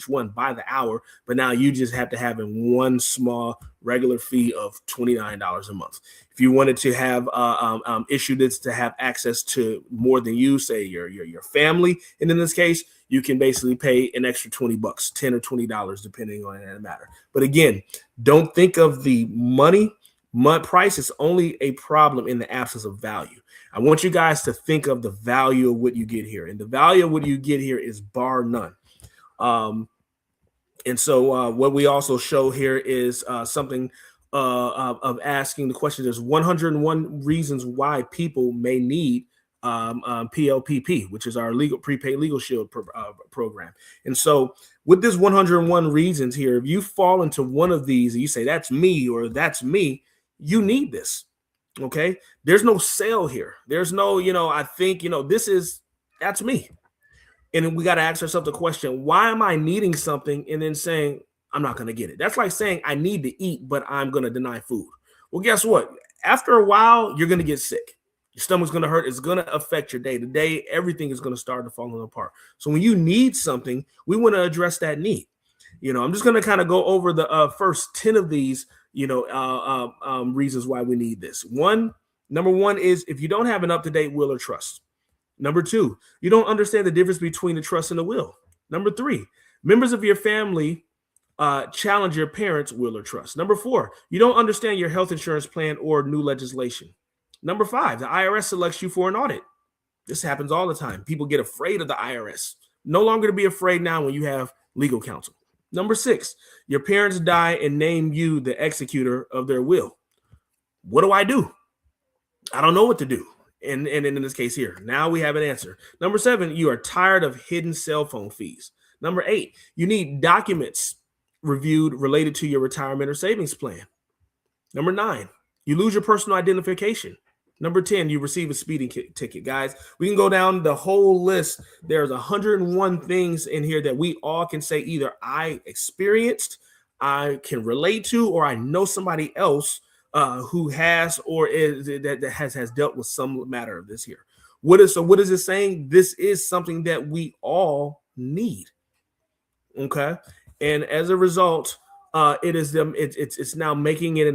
one by the hour, but now you just have to have in one small regular fee of $29 a month. If you wanted to have issue this to have access to more than you, say your family, and in this case, you can basically pay an extra $20, $10 or $20, depending on that matter. But again, don't think of the money price is only a problem in the absence of value. I want you guys to think of the value of what you get here. And the value of what you get here is bar none. And so what we also show here is something of asking the question. There's 101 reasons why people may need PLPP, which is our prepaid legal shield program. And so with this 101 reasons here, if you fall into one of these and you say, that's me or that's me, you need this. Okay. There's no sale here. There's no, I think, that's me. And then we got to ask ourselves the question, why am I needing something? And then saying, I'm not going to get it. That's like saying I need to eat, but I'm going to deny food. Well, guess what? After a while, you're going to get sick. Your stomach's going to hurt. It's going to affect your day to day. Everything is going to start to fall apart. So when you need something, we want to address that need. I'm just going to kind of go over the first 10 of these, reasons why we need this. Number one is if you don't have an up-to-date will or trust. Number two, you don't understand the difference between the trust and the will. Number three, members of your family challenge your parents' will or trust. Number four, you don't understand your health insurance plan or new legislation. Number five, the IRS selects you for an audit. This happens all the time. People get afraid of the IRS. No longer to be afraid now when you have legal counsel. Number six, your parents die and name you the executor of their will. What do? I don't know what to do. And in this case here, now we have an answer. Number seven, you are tired of hidden cell phone fees. Number eight, you need documents reviewed related to your retirement or savings plan. Number nine, you lose your personal identification. Number 10, you receive a speeding ticket. Guys, we can go down the whole list. There's 101 things in here that we all can say either I experienced, I can relate to, or I know somebody else who has or is that has dealt with some matter of this here. What is it saying? This is something that we all need. Okay, and as a result, it's now making it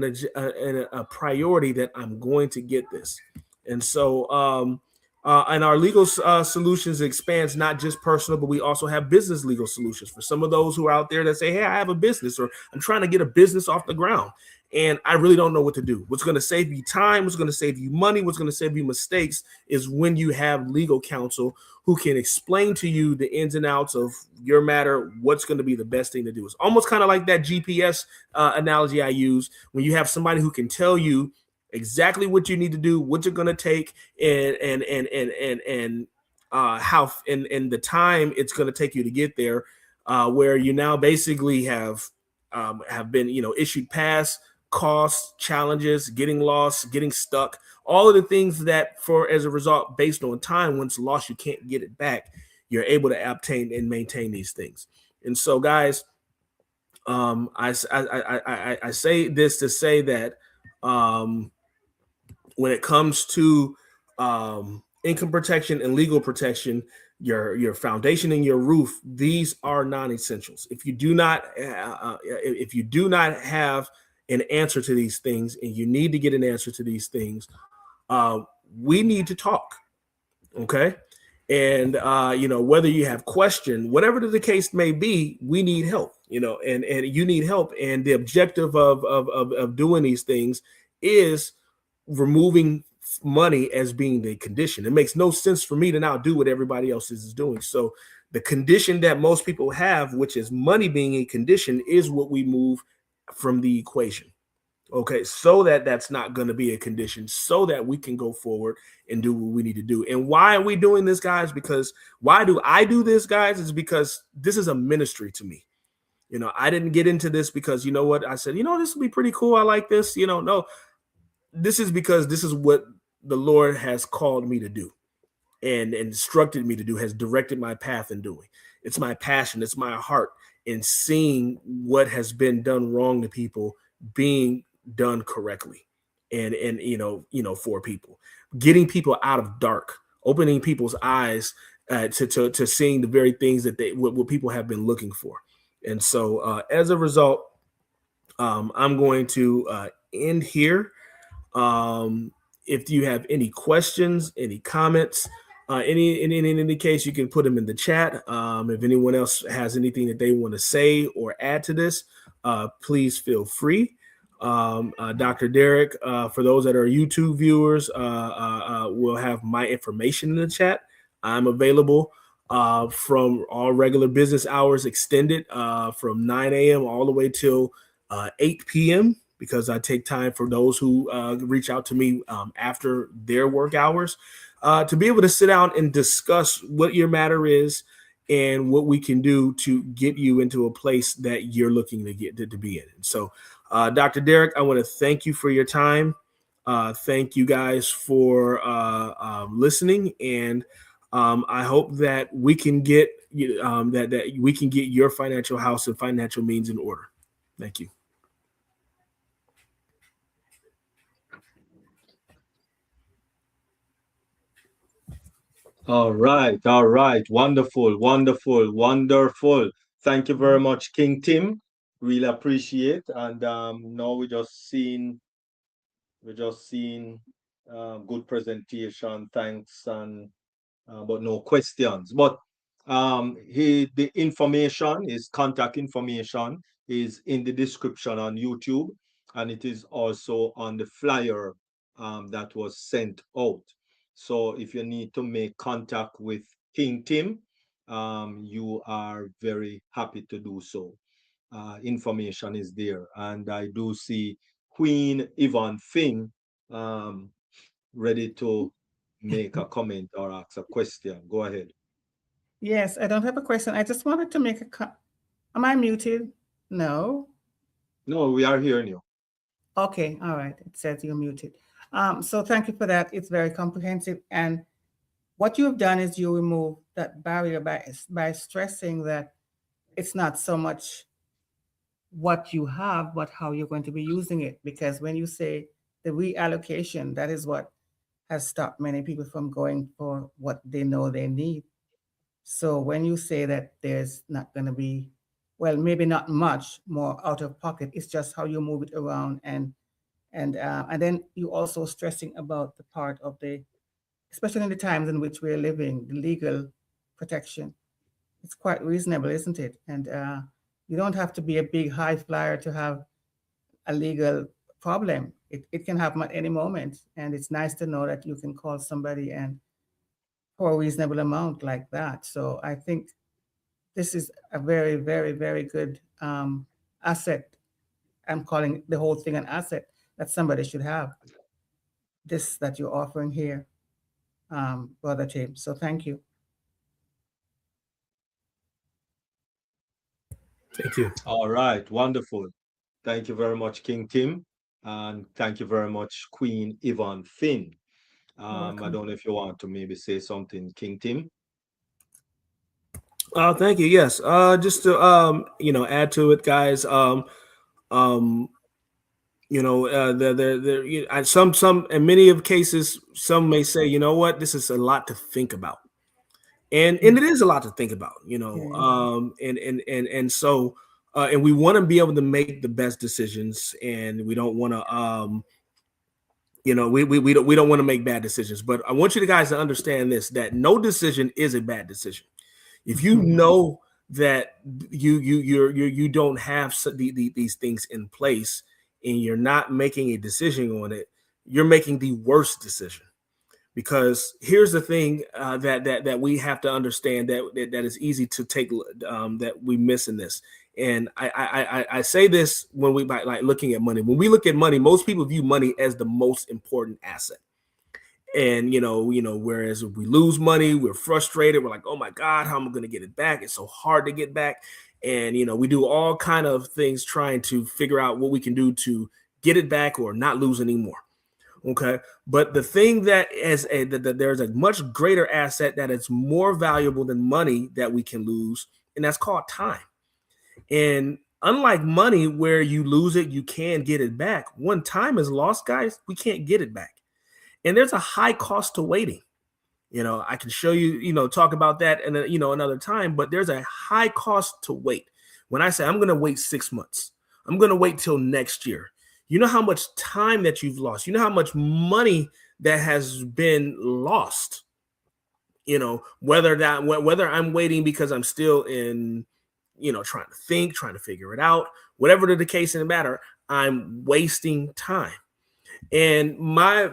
a priority that I'm going to get this. And so and our legal solutions expands not just personal, but we also have business legal solutions for some of those who are out there that say, hey, I have a business or I'm trying to get a business off the ground and I really don't know what to do. What's going to save you time, what's going to save you money, what's going to save you mistakes is when you have legal counsel who can explain to you the ins and outs of your matter, what's going to be the best thing to do. It's almost kind of like that GPS analogy I use when you have somebody who can tell you exactly what you need to do, what you're going to take, and how and the time it's going to take you to get there, where you now basically have been issued past costs, challenges, getting lost, getting stuck, all of the things that as a result, based on time, once lost, you can't get it back. You're able to obtain and maintain these things. And so, guys, I say this to say that when it comes to income protection and legal protection, your foundation and your roof, these are non-essentials. If you do not have an answer to these things, and you need to get an answer to these things, we need to talk. Okay. And whether you have question, whatever the case may be, we need help. And you need help. And the objective of doing these things is removing money as being the condition. It makes no sense for me to now do what everybody else is doing. So the condition that most people have, which is money being a condition, is what we move from the equation. Okay, so that's not going to be a condition, so that we can go forward and do what we need to do. And why are we doing this, guys? Because why do I do this, guys? Is because this is a ministry to me. I didn't get into this because, you know what? I said, this will be pretty cool. I like this. No, this is because this is what the Lord has called me to do and instructed me to do, has directed my path in doing. It's my passion. It's my heart in seeing what has been done wrong to people being done correctly, and for people, getting people out of dark, opening people's eyes to seeing the very things that what people have been looking for. And so as a result, I'm going to end here. If you have any questions, any comments, in any case, you can put them in the chat. If anyone else has anything that they want to say or add to this, please feel free. Dr. Derek, for those that are YouTube viewers, will have my information in the chat. I'm available from all regular business hours extended from 9 a.m. all the way till 8 p.m. because I take time for those who reach out to me after their work hours to be able to sit down and discuss what your matter is and what we can do to get you into a place that you're looking to get to be in. And so, Dr. Derek, I want to thank you for your time. Thank you guys for listening, and I hope that we can get that we can get your financial house and financial means in order. Thank you. All right. Wonderful, wonderful, wonderful. Thank you very much, King Tim. Really appreciate. And now we're just seeing good presentation. Thanks, and but no questions. But the information, his contact information is in the description on YouTube, and it is also on the flyer that was sent out. So if you need to make contact with King Tim, you are very happy to do so. Information is there, and I do see Queen Yvonne Fing ready to make a comment or ask a question. Go ahead. Yes, I don't have a question. I just wanted to make am I muted? No. No, we are hearing you. Okay, all right. It says you're muted. So thank you for that. It's very comprehensive. And what you have done is you remove that barrier by stressing that it's not so much what you have, but how you're going to be using it. Because when you say the reallocation, that is what has stopped many people from going for what they know they need. So when you say that there's not going to be, well, maybe not much more out of pocket, it's just how you move it around, and then you also stressing about the part of the, especially in the times in which we're living, the legal protection. It's quite reasonable, isn't it? And you don't have to be a big high flyer to have a legal problem. It can happen at any moment, and it's nice to know that you can call somebody and for a reasonable amount like that. So I think this is a very, very, very good asset. I'm calling the whole thing an asset that somebody should have. This that you're offering here, Brother Tim. So thank you. Thank you. All right, wonderful. Thank you very much, King Tim, and thank you very much, Queen Yvonne Finn. I don't know if you want to maybe say something, King Tim. Thank you. Yes. Just to add to it, guys. You know, some in many of cases, some may say, you know what, this is a lot to think about, and it is a lot to think about. You know, so and we want to be able to make the best decisions, and we don't want to you know, we don't want to make bad decisions. But I want you guys to understand this: that no decision is a bad decision. If you know that you don't have these things in place, and you're not making a decision on it, you're making the worst decision. Because here's the thing that we have to understand that is easy to take, that we miss in this. And I say this when we like looking at money. When we look at money, most people view money as the most important asset. And whereas if we lose money, we're frustrated. We're like, oh my God, how am I going to get it back? It's so hard to get back. And we do all kind of things trying to figure out what we can do to get it back or not lose anymore. Okay. But the thing that there's a much greater asset that is more valuable than money that we can lose, and that's called time. And unlike money, where you lose it, you can get it back. When time is lost, guys, we can't get it back. And there's a high cost to waiting. I can show you, talk about that in another time, but there's a high cost to wait. When I say I'm going to wait 6 months, I'm going to wait till next year. You know how much time that you've lost. You know how much money that has been lost. Whether I'm waiting because I'm still in, trying to think, trying to figure it out, whatever the case in the matter, I'm wasting time. And my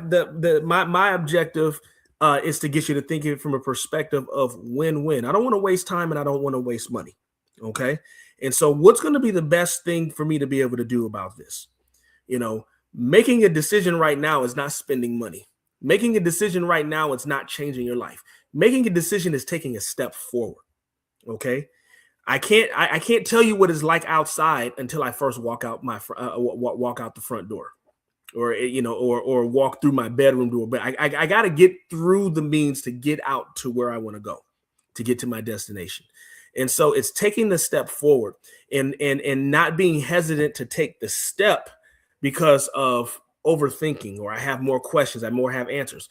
objective is to get you to think of it from a perspective of win-win. I don't want to waste time and I don't want to waste money. Okay. And so what's going to be the best thing for me to be able to do about this? Making a decision right now is not spending money. Making a decision right now is not changing your life. Making a decision is taking a step forward. Okay. I can't tell you what it's like outside until I first walk out walk out the front door. Or walk through my bedroom door. But I got to get through the means to get out to where I want to go, to get to my destination. And so it's taking the step forward and not being hesitant to take the step because of overthinking, or I have more questions, I more have answers.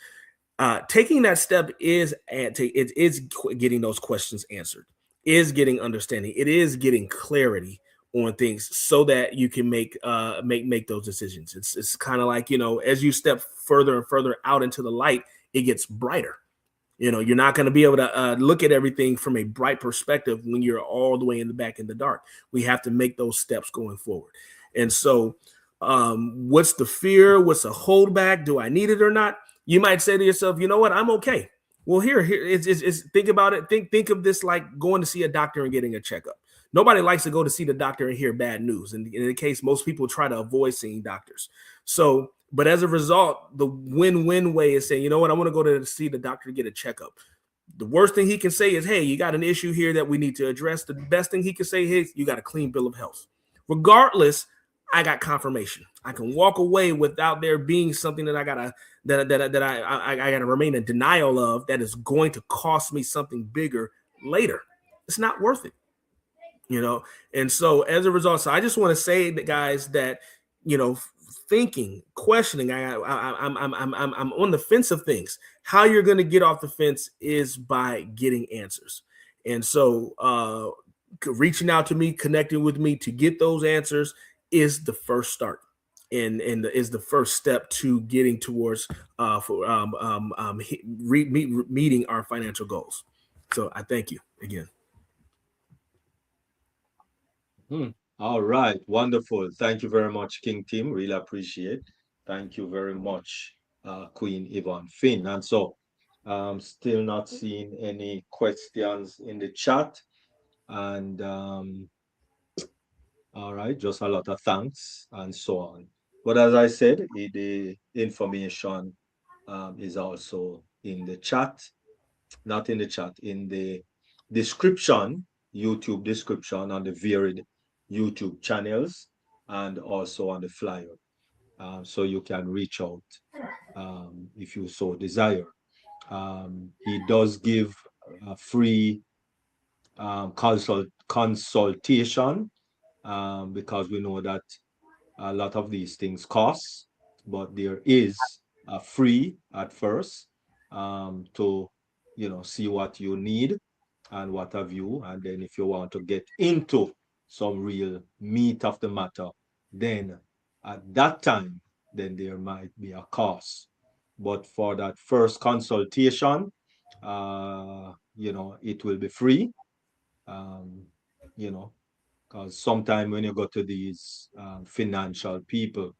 Taking that step is getting those questions answered, is getting understanding. It is getting clarity on things so that you can make those decisions. It's kind of like, as you step further and further out into the light, it gets brighter. You're not going to be able to look at everything from a bright perspective when you're all the way in the back in the dark. We have to make those steps going forward. And so what's the fear? What's a holdback? Do I need it or not? You might say to yourself, you know what? I'm okay. Well, here it's think about it. Think of this like going to see a doctor and getting a checkup. Nobody likes to go to see the doctor and hear bad news. And in the case, most people try to avoid seeing doctors. So, but as a result, the win-win way is saying, you know what, I want to go to see the doctor to get a checkup. The worst thing he can say is, hey, you got an issue here that we need to address. The best thing he can say is, you got a clean bill of health. Regardless, I got confirmation. I can walk away without there being something that I gotta remain in denial of that is going to cost me something bigger later. It's not worth it. And so as a result, so I just want to say that, guys, that, thinking, questioning, I'm on the fence of things. How you're going to get off the fence is by getting answers. And so reaching out to me, connecting with me to get those answers is the first start. And is the first step to getting towards meeting our financial goals. So I thank you again. All right, wonderful. Thank you very much, King Tim. Really appreciate. Thank you very much, Queen Yvonne Finn. And so, still not seeing any questions in the chat. And all right, just a lot of thanks and so on. But as I said, the information is also in the chat, not in the chat, in the description, YouTube description on the varied YouTube channels, and also on the flyer. So you can reach out if you so desire. He does give a free consultation because we know that a lot of these things cost, but there is a free at first, to see what you need and what have you. And then if you want to get into some real meat of the matter, then at that time, then there might be a cost. But for that first consultation, it will be free. Um, you know, because sometimes when you go to these financial people,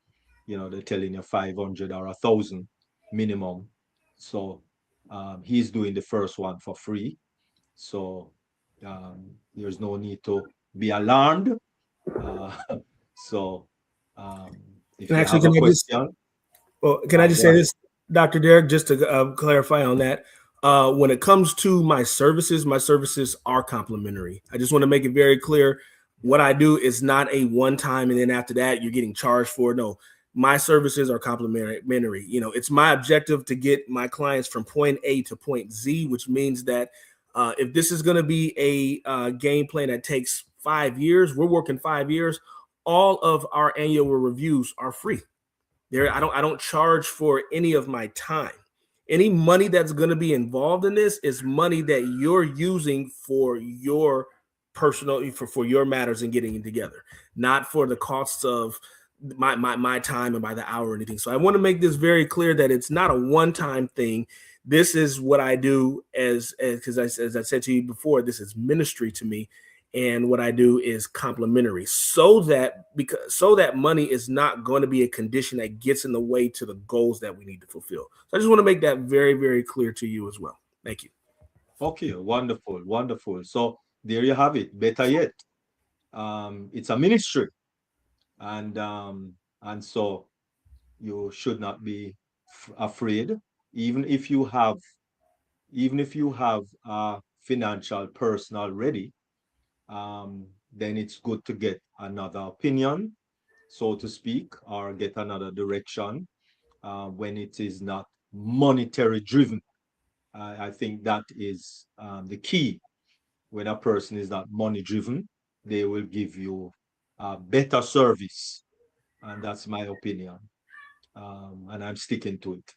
they're telling you 500 or 1,000 minimum. So he's doing the first one for free. So there's no need to be alarmed. Uh, so um, if And you actually, have a can I just question, can I just go say ahead. this, Dr. Derek, just to clarify on that? When it comes to my services are complimentary. I just want to make it very clear. What I do is not a one time and then after that you're getting charged for. No, my services are complimentary. It's my objective to get my clients from point A to point Z, which means that if this is going to be a game plan that takes 5 years, we're working 5 years. All of our annual reviews are free. I don't charge for any of my time. Any money that's going to be involved in this is money that you're using for your personal for your matters and getting it together, not for the costs of my time and by the hour or anything. So I want to make this very clear that it's not a one-time thing. This is what I do as I said to you before, this is ministry to me. And what I do is complimentary, so that money is not going to be a condition that gets in the way to the goals that we need to fulfill. So I just want to make that very, very clear to you as well. Thank you. Okay, wonderful, wonderful. So there you have it. Better yet, it's a ministry, and so you should not be afraid, even if you have a financial person already. Then it's good to get another opinion, so to speak, or get another direction when it is not monetary driven. I think that is the key. When a person is not money driven, they will give you a better service. And that's my opinion. And I'm sticking to it.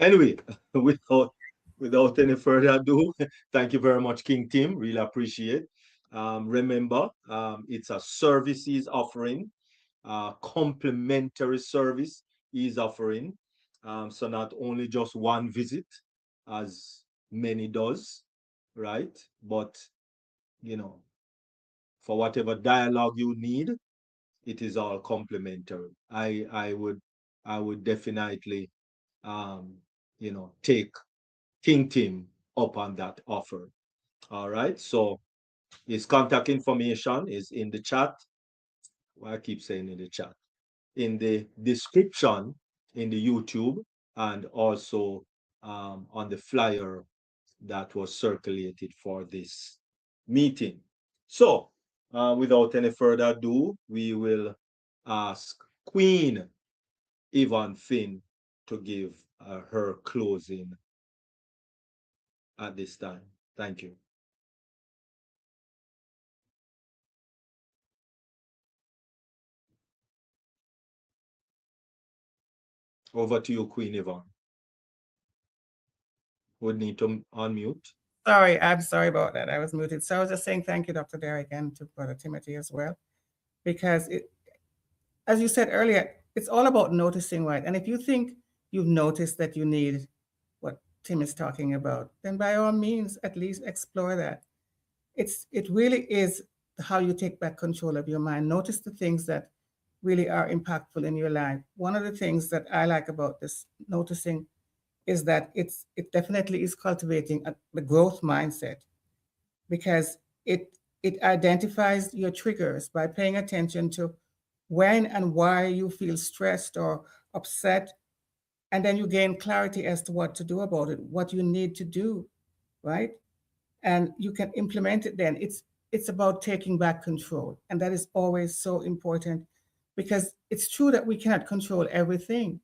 Anyway, without any further ado, thank you very much, King Tim. Really appreciate. Remember, it's a services offering, complimentary service is offering. So not only just one visit, as many does, right? But you know, for whatever dialogue you need, it is all complimentary. I would definitely take King Tim up on that offer. All right. So his contact information is in the chat. Well, I keep saying in the chat, in the description, in the YouTube, and also on the flyer that was circulated for this meeting. So, without any further ado, we will ask Queen Yvonne Finn to give her closing at this time. Thank you. Over to you, Queen Yvonne. Would need to unmute. Sorry, I'm sorry about that. I was muted. So I was just saying thank you, Dr. Derek, and to Brother Timothy as well, because as you said earlier, it's all about noticing, right? And if you think you've noticed that you need what Tim is talking about, then by all means, at least explore that. It really is how you take back control of your mind. Notice the things that really are impactful in your life. One of the things that I like about this noticing is that it definitely is cultivating the growth mindset, because it identifies your triggers by paying attention to when and why you feel stressed or upset, and then you gain clarity as to what to do about it, what you need to do, right? And you can implement it. Then it's about taking back control, and that is always so important, because it's true that we cannot control everything,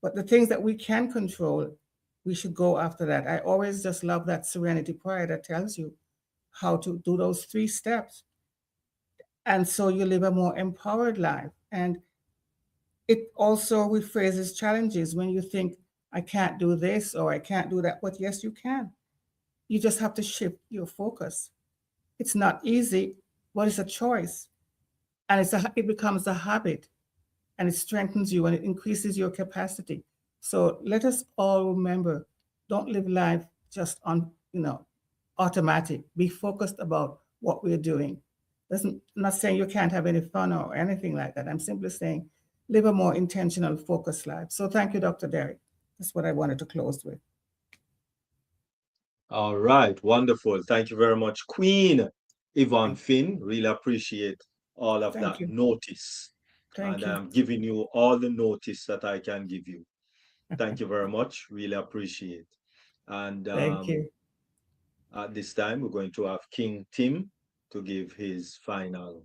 but the things that we can control, we should go after that. I always just love that serenity prayer that tells you how to do those 3 steps. And so you live a more empowered life. And it also rephrases challenges when you think, I can't do this or I can't do that. But yes, you can. You just have to shift your focus. It's not easy, but it's a choice. And it becomes a habit, and it strengthens you and it increases your capacity. So let us all remember, don't live life just on, automatic. Be focused about what we're doing. I'm not saying you can't have any fun or anything like that. I'm simply saying live a more intentional, focused life. So thank you, Dr. Derek. That's what I wanted to close with. All right, wonderful. Thank you very much, Queen Yvonne Thank, Finn. Really appreciate all of thank that you. notice. And Thank you. I'm giving you all the notice that I can give you. Thank you very much. Really appreciate. And Thank you. at this time, we're going to have King Tim to give his final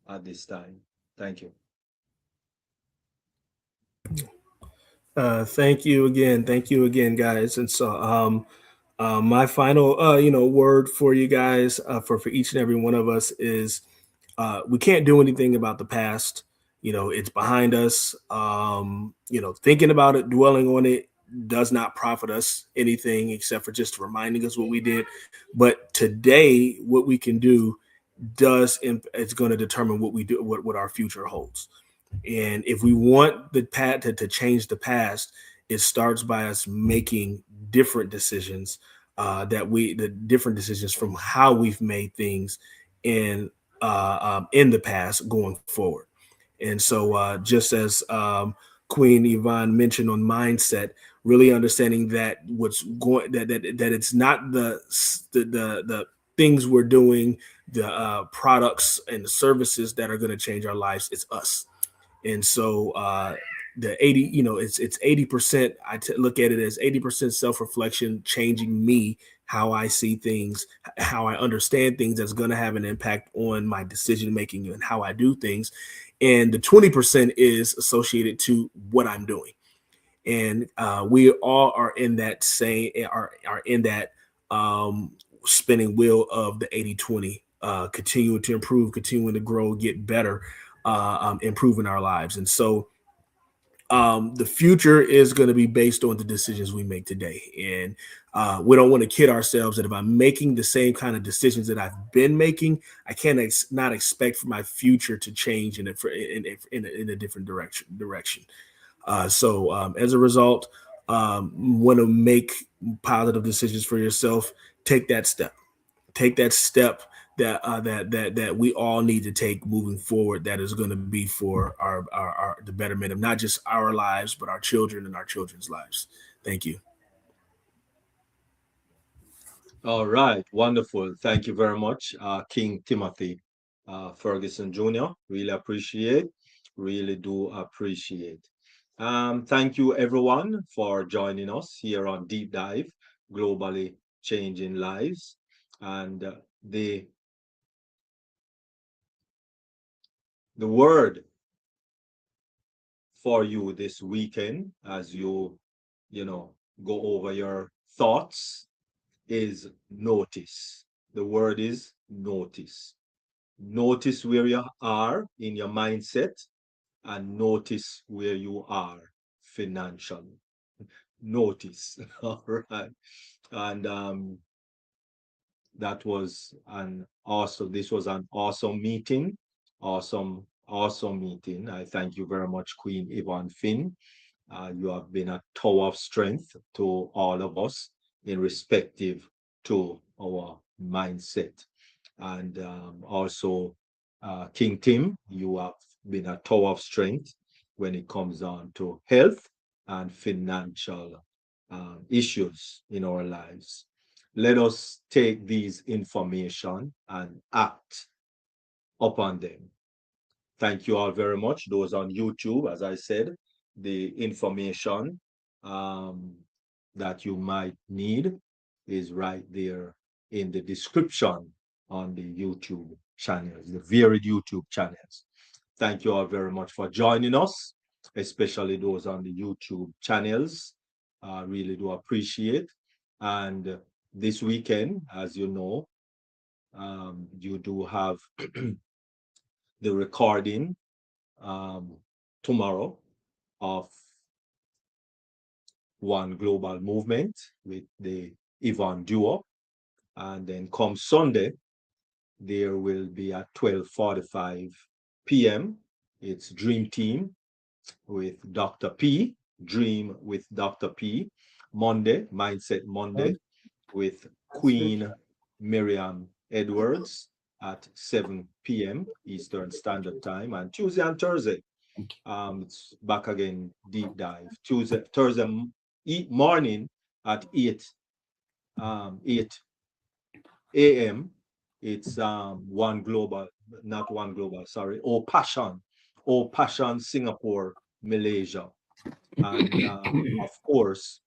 at this time. Thank you. Thank you again. Thank you again, guys. And so, my final, word for you guys, for each and every one of us is, we can't do anything about the past. It's behind us. Thinking about it, dwelling on it does not profit us anything except for just reminding us what we did. But today, what we can do it's going to determine what we do, what our future holds. And if we want the past to change the past, it starts by us making different decisions, the different decisions from how we've made things in the past going forward. And so, just as Queen Yvonne mentioned on mindset, really understanding that what's going that it's not the things we're doing, the products and the services that are going to change our lives. It's us. And so the 80, it's 80%. Look at it as 80% self-reflection, changing me, how I see things, how I understand things that's going to have an impact on my decision making and how I do things. And the 20% is associated to what I'm doing. And we all are in that are in that spinning wheel of the 80-20, continuing to improve, continuing to grow, get better, improving our lives. And so the future is going to be based on the decisions we make today. And we don't want to kid ourselves that if I'm making the same kind of decisions that I've been making, I can't not expect for my future to change in a different direction. So as a result, want to make positive decisions for yourself. Take that step. Take that step that we all need to take moving forward. That is going to be for our the betterment of not just our lives, but our children and our children's lives. Thank you. All right, wonderful. Thank you very much, King Timothy Ferguson Jr. Really appreciate, really do appreciate. Thank you everyone for joining us here on Deep Dive, Globally Changing Lives. And the word for you this weekend as go over your thoughts is notice. The word is notice. Notice where you are in your mindset and notice where you are financially. Notice. All right. And this was an awesome meeting. Awesome meeting. I thank you very much, Queen Yvonne Finn. You have been a tower of strength to all of us in respective to our mindset. And also, King Tim, you have been a tower of strength when it comes down to health and financial issues in our lives. Let us take these information and act upon them. Thank you all very much. Those on YouTube, as I said, the information that you might need is right there in the description on the YouTube channels, the varied YouTube channels. Thank you all very much for joining us, especially those on the YouTube channels. I really do appreciate. And this weekend, as you know, you do have the recording tomorrow of One Global Movement with the Yvonne duo. And then come Sunday, there will be at 12:45 p.m. It's Dream Team with Dr. P, Dream with Dr. P. Monday, Mindset Monday with Queen Miriam Edwards at 7 p.m. Eastern Standard Time. And Tuesday and Thursday, it's back again, deep dive. Thursday morning at 8 a.m. It's One Global, not One Global, sorry, Oh Passion Singapore, Malaysia. And of course,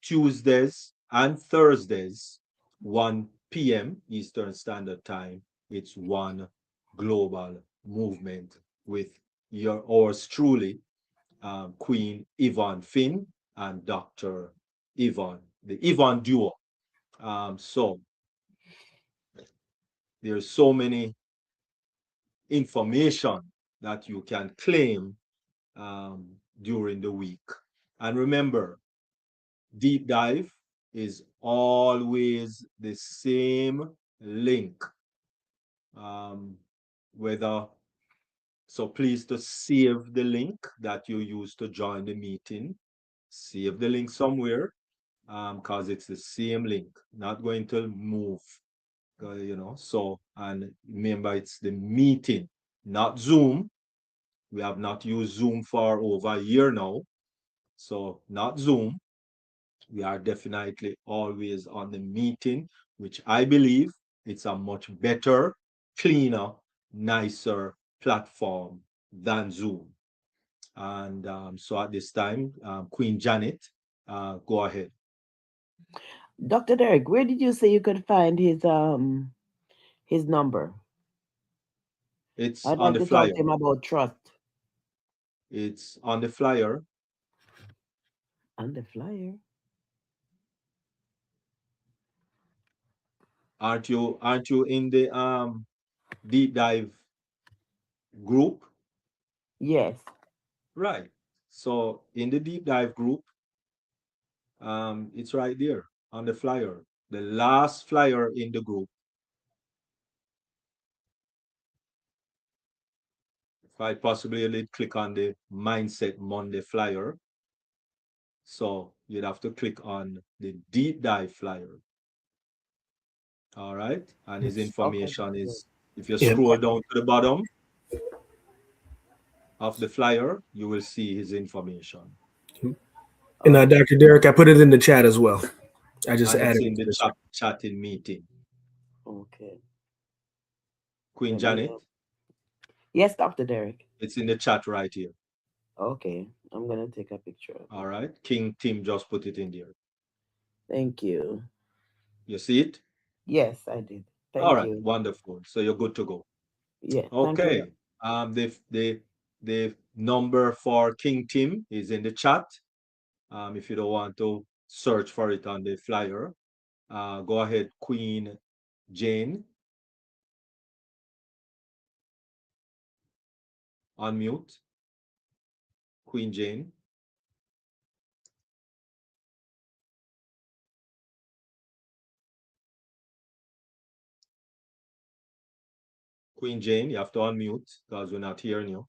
Tuesdays and Thursdays, 1 p.m. Eastern Standard Time, it's One Global Movement with ours truly, Queen Yvonne Finn and Dr. Yvonne, the Yvonne duo. So there's so many information that you can claim during the week. And remember, deep dive is always the same link. Whether so please to save the link that you use to join the meeting. Save the link somewhere because it's the same link, not going to move. So, and remember, it's the meeting, not Zoom. We have not used Zoom for over a year now. So, not Zoom. We are definitely always on the meeting, which I believe it's a much better, cleaner, nicer platform than Zoom. And so at this time, Queen Janet, go ahead. Dr. Derek, where did you say you could find his number? It's I'd on like the to talk flyer. to him about trust. It's on the flyer. On the flyer. Aren't you in the deep dive group? Yes. Right. So in the deep dive group, it's right there on the flyer. The last flyer in the group. If I possibly click on the Mindset Monday flyer. So you'd have to click on the deep dive flyer. All right. And his information Okay. is, if you Yeah. scroll down to the bottom of the flyer, you will see his information. And Dr. Derek, I put it in the chat as well. I just And it's added in it to the this. chatting meeting. Okay. Queen Let me, Janet, yes, Dr. Derek. it's in the chat right here. Okay. I'm gonna take a picture of All it. right. King Tim just put it in there. Thank you. You see it? Yes, I did. All Thank right. you. Wonderful. So you're good to go. Yeah, thank you. Okay. The number for King Tim is in the chat. If you don't want to search for it on the flyer, go ahead, Queen Jane. Unmute. Queen Jane. Queen Jane, you have to unmute because we're not hearing you.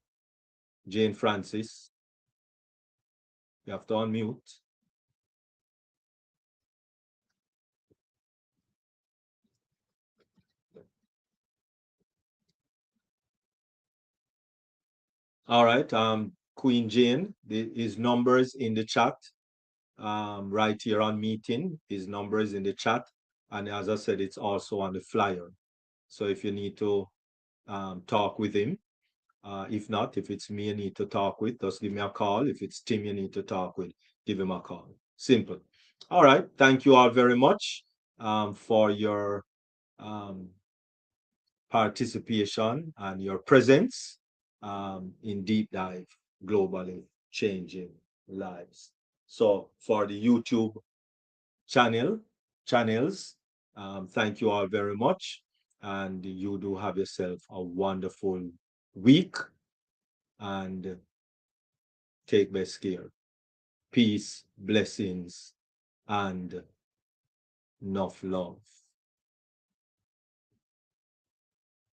Jane Francis, you have to unmute. All right, Queen Jane, his numbers in the chat, right here on meeting, his numbers in the chat. And as I said, it's also on the flyer. So if you need to talk with him, if not, if it's me you need to talk with, just give me a call. If it's Tim you need to talk with, give him a call. Simple. All right, thank you all very much for your participation and your presence in Deep Dive Globally Changing Lives. So for the YouTube channels, thank you all very much. And you do have yourself a wonderful week. and take best care. Peace, blessings, and enough love.